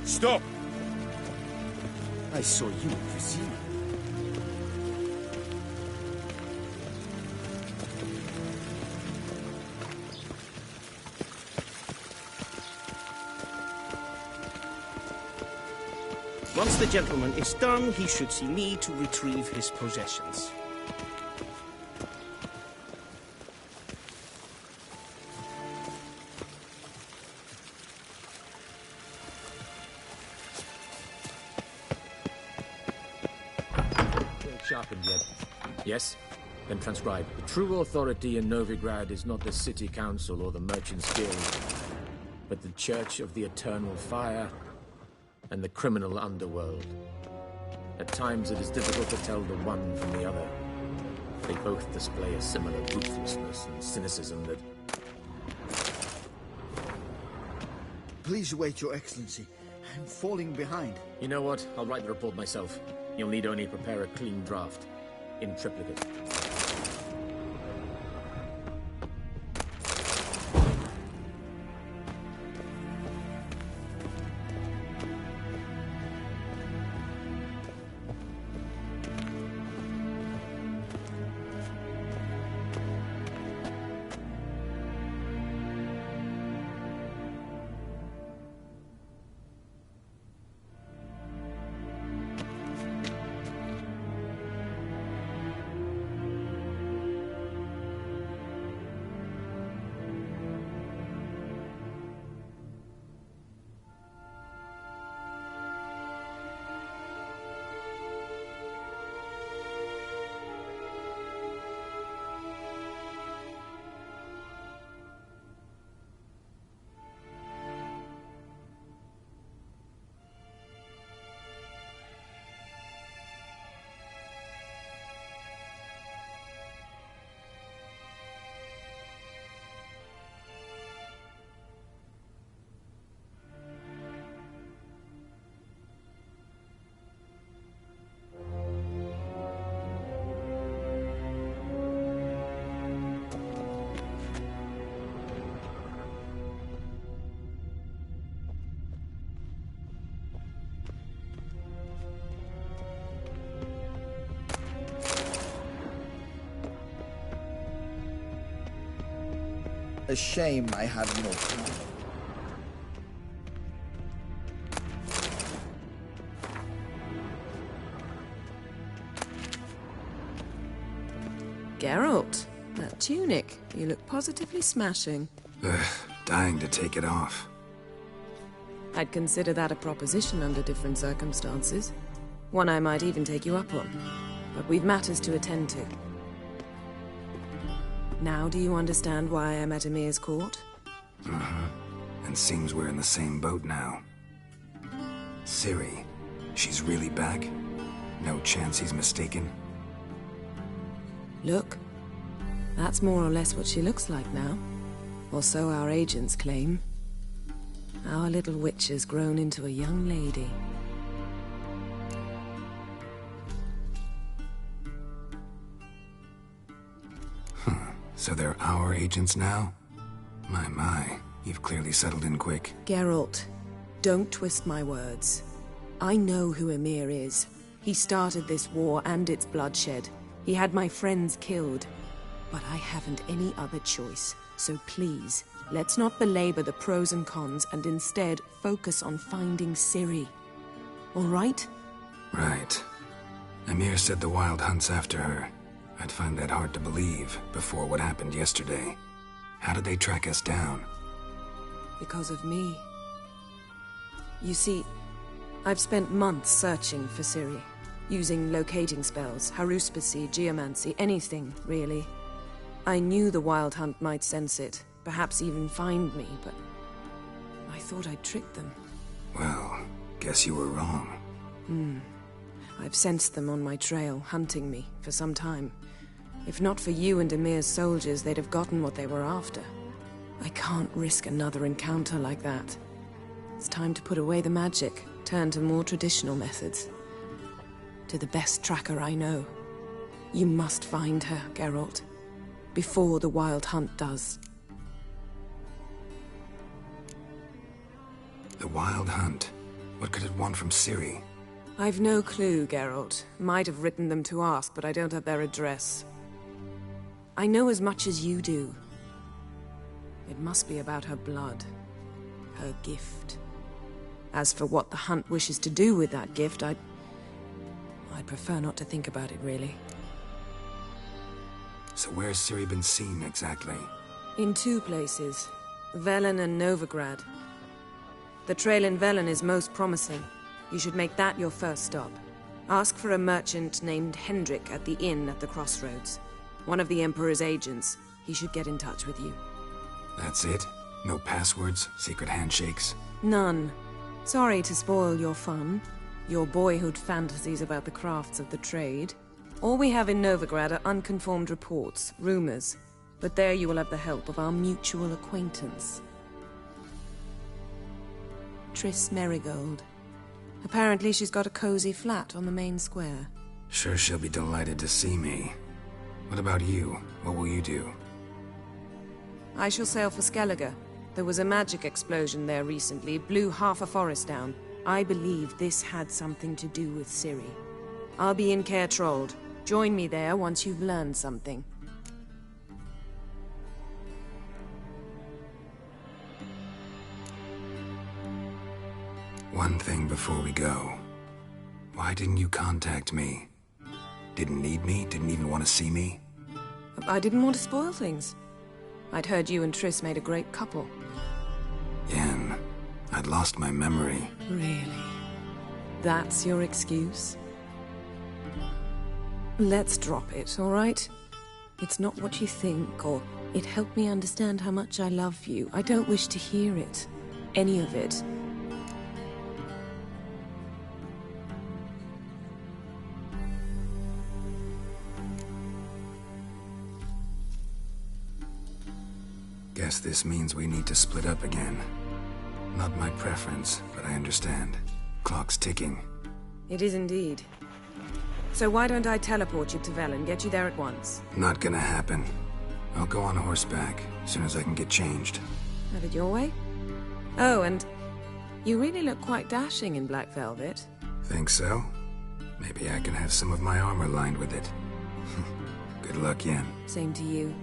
Stop! I saw you in Vizina. Once the gentleman is done, he should see me to retrieve his possessions. Sharpened yet? Yes? Then transcribe. The true authority in Novigrad is not the city council or the merchants' guild, but the Church of the Eternal Fire and the criminal underworld. At times it is difficult to tell the one from the other. They both display a similar ruthlessness and cynicism that... Please wait, Your Excellency. I'm falling behind. You know what? I'll write the report myself. You'll need only prepare a clean draft. In triplicate. A shame I had no time. Geralt, that tunic. You look positively smashing. Dying to take it off. I'd consider that a proposition under different circumstances. One I might even take you up on. But we've matters to attend to. Now do you understand why I'm at Emir's court? And seems we're in the same boat now. Ciri, she's really back? No chance he's mistaken? Look, that's more or less what she looks like now. Or so our agents claim. Our little witch has grown into a young lady. So they're our agents now? My, you've clearly settled in quick. Geralt, don't twist my words. I know who Emir is. He started this war and its bloodshed. He had my friends killed. But I haven't any other choice. So please, let's not belabor the pros and cons and instead focus on finding Ciri. All right? Right. Emir said the Wild hunt's after her. I'd find that hard to believe before what happened yesterday. How did they track us down? Because of me. You see, I've spent months searching for Ciri, using locating spells, haruspicy, geomancy, anything, really. I knew the Wild Hunt might sense it, perhaps even find me, but I thought I'd tricked them. Well, guess you were wrong. I've sensed them on my trail, hunting me, for some time. If not for you and Emir's soldiers, they'd have gotten what they were after. I can't risk another encounter like that. It's time to put away the magic, turn to more traditional methods. To the best tracker I know. You must find her, Geralt. Before the Wild Hunt does. The Wild Hunt? What could it want from Ciri? I've no clue, Geralt. Might have written them to ask, but I don't have their address. I know as much as you do. It must be about her blood. Her gift. As for what the Hunt wishes to do with that gift, I'd prefer not to think about it, really. So where's Ciri been seen, exactly? In 2 places. Velen and Novigrad. The trail in Velen is most promising. You should make that your first stop. Ask for a merchant named Hendrik at the inn at the crossroads. One of the Emperor's agents. He should get in touch with you. That's it? No passwords? Secret handshakes? None. Sorry to spoil your fun. Your boyhood fantasies about the crafts of the trade. All we have in Novigrad are unconfirmed reports, rumors. But there you will have the help of our mutual acquaintance. Triss Merigold. Apparently she's got a cozy flat on the main square. Sure she'll be delighted to see me. What about you? What will you do? I shall sail for Skellige. There was a magic explosion there recently, blew half a forest down. I believe this had something to do with Ciri. I'll be in Caer Trold. Join me there once you've learned something. One thing before we go. Why didn't you contact me? Didn't need me? Didn't even want to see me? I didn't want to spoil things. I'd heard you and Triss made a great couple. Yen, I'd lost my memory. Really? That's your excuse? Let's drop it, all right? It's not what you think, or it helped me understand how much I love you. I don't wish to hear it. Any of it. Guess this means we need to split up again. Not my preference, but I understand. Clock's ticking. It is indeed. So why don't I teleport you to Velen, get you there at once? Not gonna happen. I'll go on horseback, as soon as I can get changed. Have it your way? Oh, and you really look quite dashing in black velvet. Think so? Maybe I can have some of my armor lined with it. Good luck, Yen. Same to you.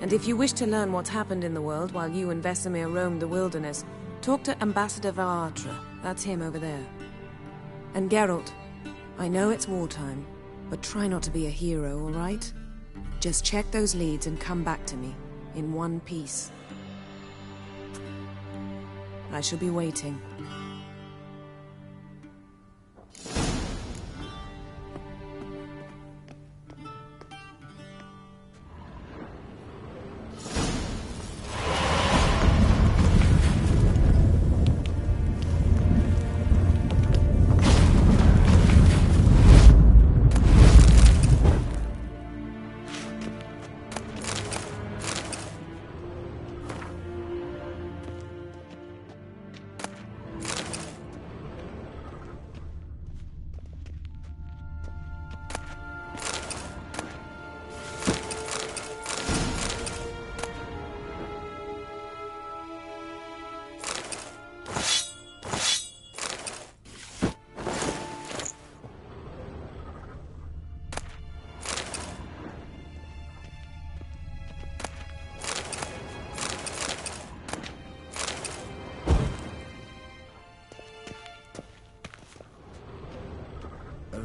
And if you wish to learn what's happened in the world while you and Vesemir roamed the wilderness, talk to Ambassador Varatra. That's him over there. And Geralt, I know it's wartime, but try not to be a hero, all right? Just check those leads and come back to me, in one piece. I shall be waiting.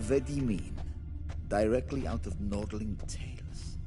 Vedimin, directly out of Nordling Tales.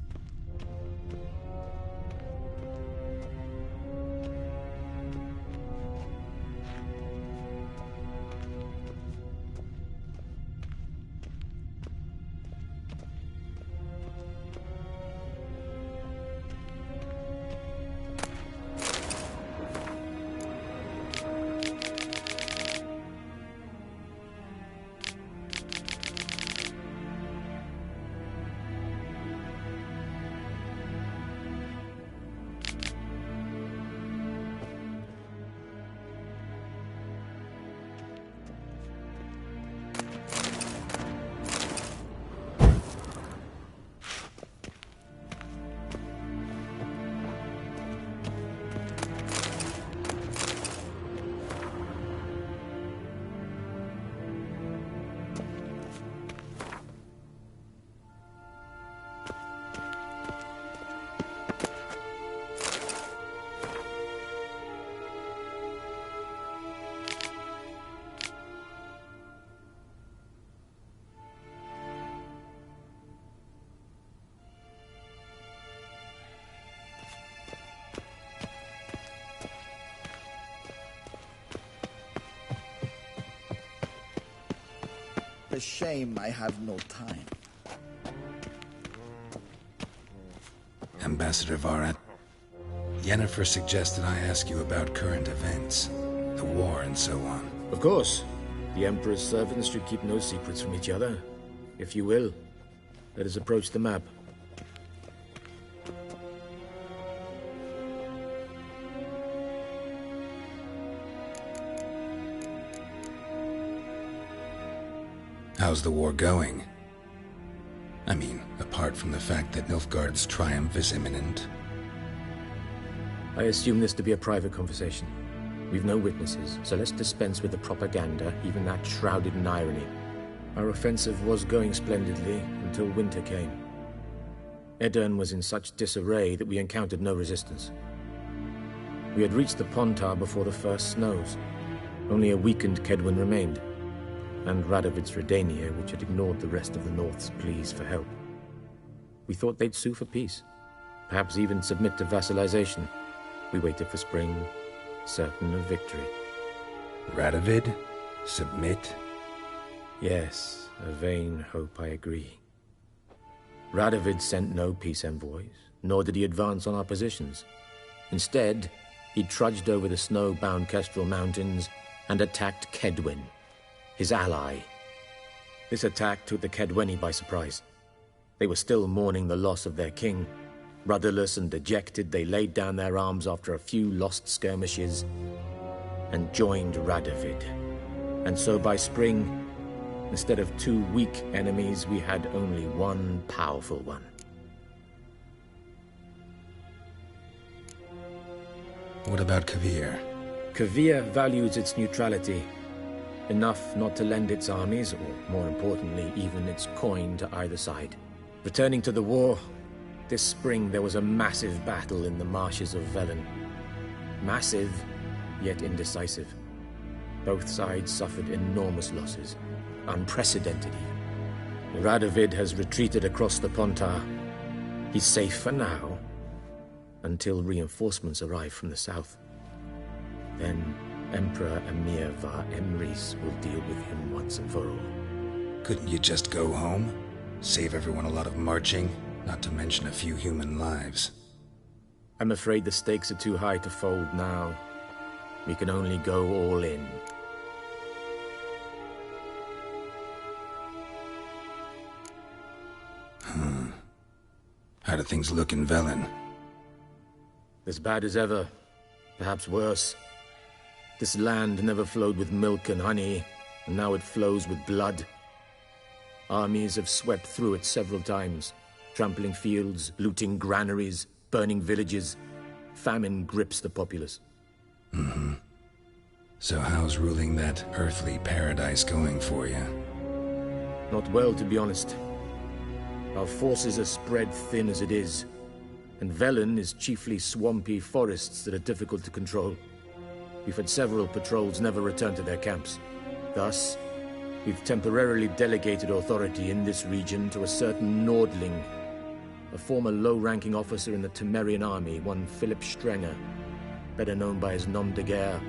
A shame I have no time. Ambassador Varat, Yennefer suggested I ask you about current events, the war and so on. Of course. The Emperor's servants should keep no secrets from each other. If you will, let us approach the map. How's the war going? I mean, apart from the fact that Nilfgaard's triumph is imminent. I assume this to be a private conversation. We've no witnesses, so let's dispense with the propaganda, even that shrouded in irony. Our offensive was going splendidly until winter came. Edirn was in such disarray that we encountered no resistance. We had reached the Pontar before the first snows. Only a weakened Kedwen remained, and Radovid's Redania, which had ignored the rest of the North's pleas for help. We thought they'd sue for peace, perhaps even submit to vassalization. We waited for spring, certain of victory. Radovid? Submit? Yes, a vain hope, I agree. Radovid sent no peace envoys, nor did he advance on our positions. Instead, he trudged over the snow-bound Kestrel Mountains and attacked Kedwen, his ally. This attack took the Kedweni by surprise. They were still mourning the loss of their king. Rudderless and dejected, they laid down their arms after a few lost skirmishes and joined Radovid. And so by spring, instead of 2 weak enemies, we had only one powerful one. What about Kavir? Kavir values its neutrality, enough not to lend its armies, or more importantly, even its coin to either side. Returning to the war, this spring there was a massive battle in the marshes of Velen. Massive, yet indecisive. Both sides suffered enormous losses, unprecedented even. Radovid has retreated across the Pontar. He's safe for now, until reinforcements arrive from the south. Then Emperor Emir var Emrys will deal with him once and for all. Couldn't you just go home? Save everyone a lot of marching, not to mention a few human lives. I'm afraid the stakes are too high to fold now. We can only go all in. How do things look in Velen? As bad as ever, perhaps worse. This land never flowed with milk and honey, and now it flows with blood. Armies have swept through it several times, trampling fields, looting granaries, burning villages. Famine grips the populace. So how's ruling that earthly paradise going for you? Not well, to be honest. Our forces are spread thin as it is, and Velen is chiefly swampy forests that are difficult to control. We've had several patrols never return to their camps. Thus, we've temporarily delegated authority in this region to a certain Nordling, a former low-ranking officer in the Temerian army, one Philip Strenger, better known by his nom de guerre,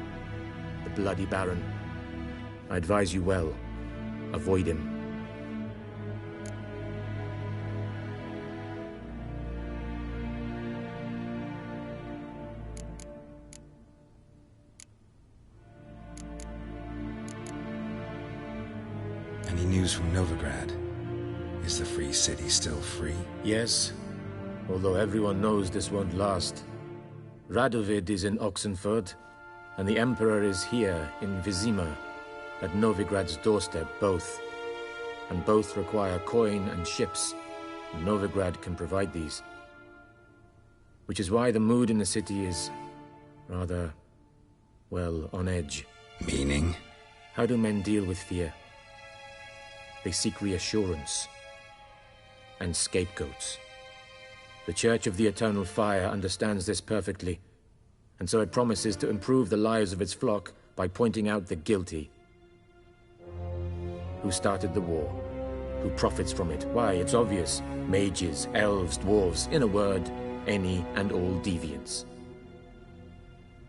the Bloody Baron. I advise you well. Avoid him. Any news from Novigrad? Is the free city still free? Yes, although everyone knows this won't last. Radovid is in Oxenfurt, and the Emperor is here in Vizima, at Novigrad's doorstep, both. And both require coin and ships, and Novigrad can provide these. Which is why the mood in the city is rather, well, on edge. Meaning? How do men deal with fear? They seek reassurance and scapegoats. The Church of the Eternal Fire understands this perfectly, and so it promises to improve the lives of its flock by pointing out the guilty. Who started the war? Who profits from it? Why, it's obvious. Mages, elves, dwarves, in a word, any and all deviants.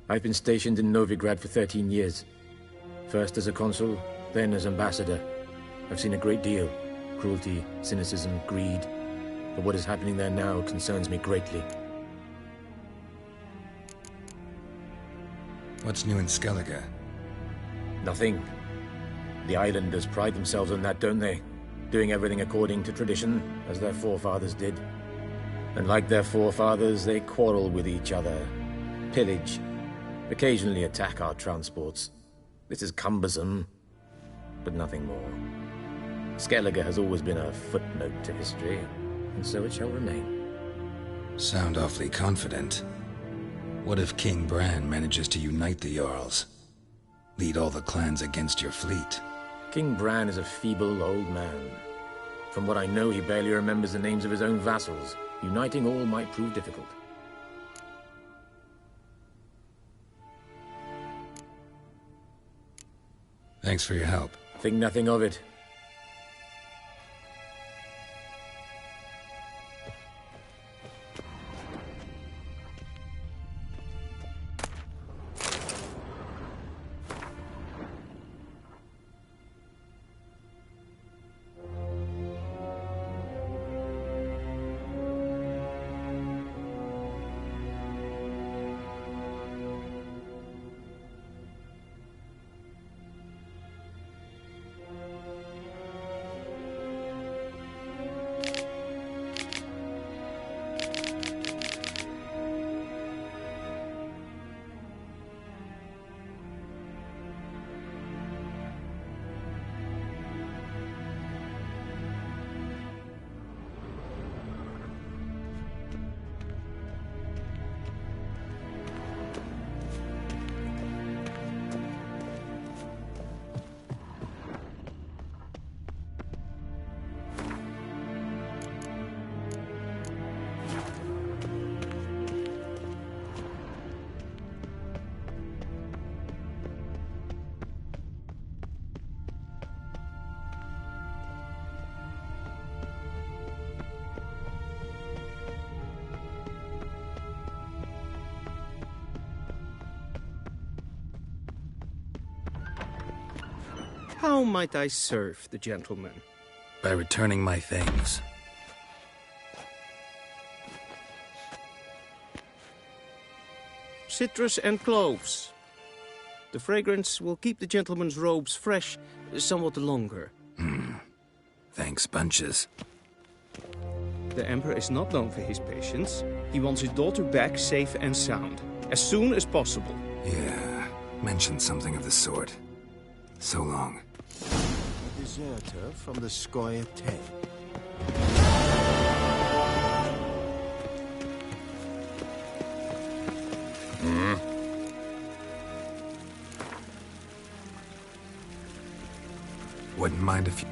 I've been stationed in Novigrad for 13 years. First as a consul, then as ambassador. I've seen a great deal. Cruelty, cynicism, greed. But what is happening there now concerns me greatly. What's new in Skellige? Nothing. The islanders pride themselves on that, don't they? Doing everything according to tradition, as their forefathers did. And like their forefathers, they quarrel with each other, pillage, occasionally attack our transports. This is cumbersome, but nothing more. Skellige has always been a footnote to history, and so it shall remain. Sound awfully confident. What if King Bran manages to unite the Jarls? Lead all the clans against your fleet? King Bran is a feeble old man. From what I know, he barely remembers the names of his own vassals. Uniting all might prove difficult. Thanks for your help. Think nothing of it. How might I serve the gentleman? By returning my things. Citrus and cloves. The fragrance will keep the gentleman's robes fresh somewhat longer. Thanks, bunches. The Emperor is not known for his patience. He wants his daughter back safe and sound, as soon as possible. Yeah, mentioned something of the sort. So long. A deserter from the Skoye Ten. Wouldn't mind if you...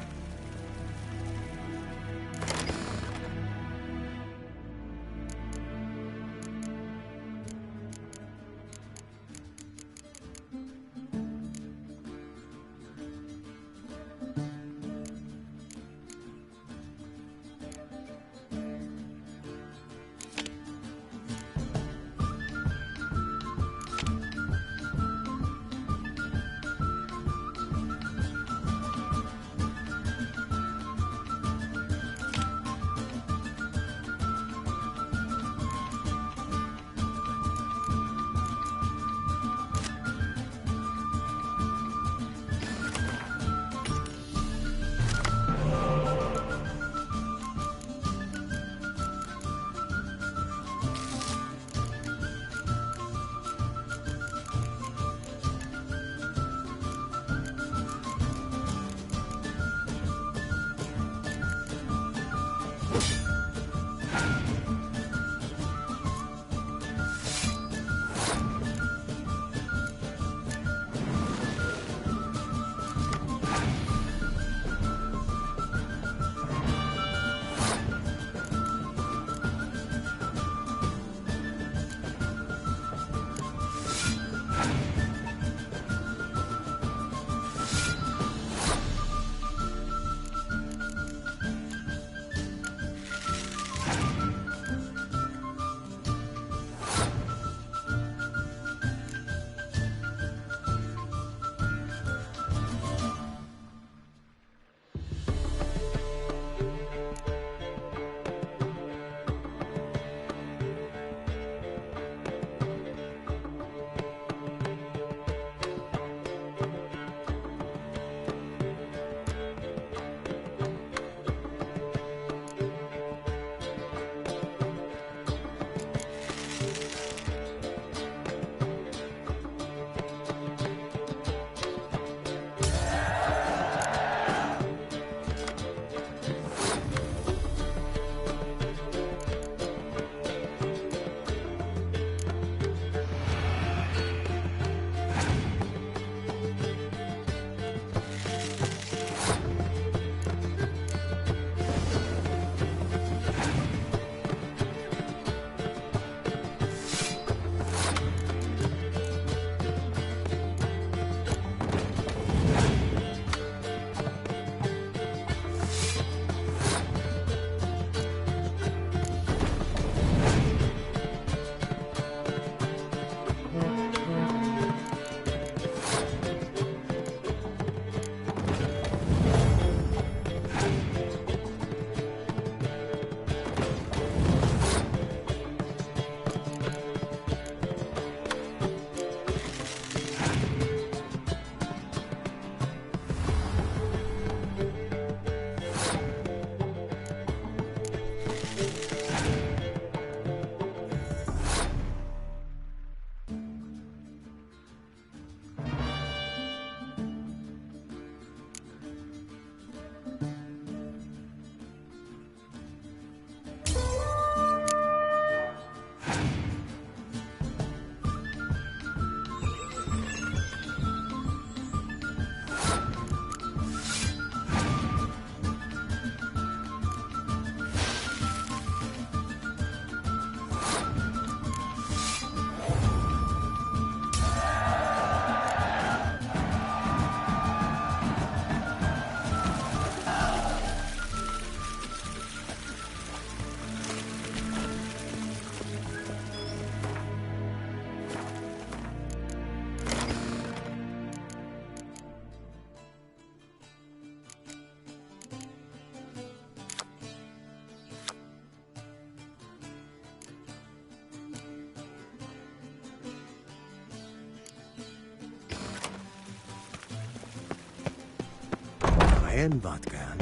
En wat kan,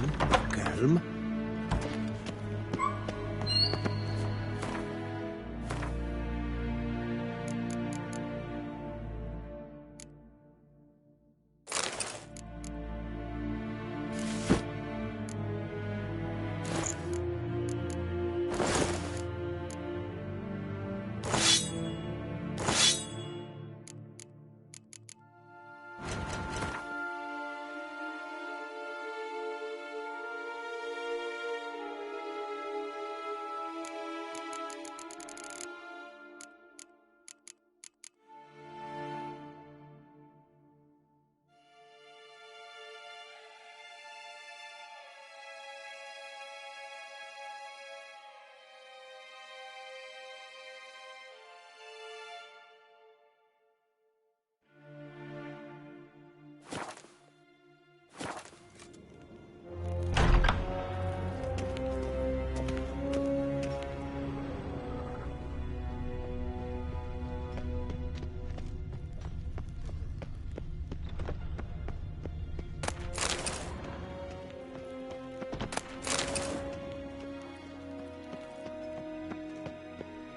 kalm.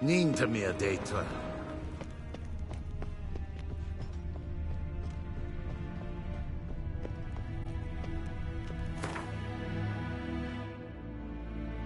Ninta mia detra.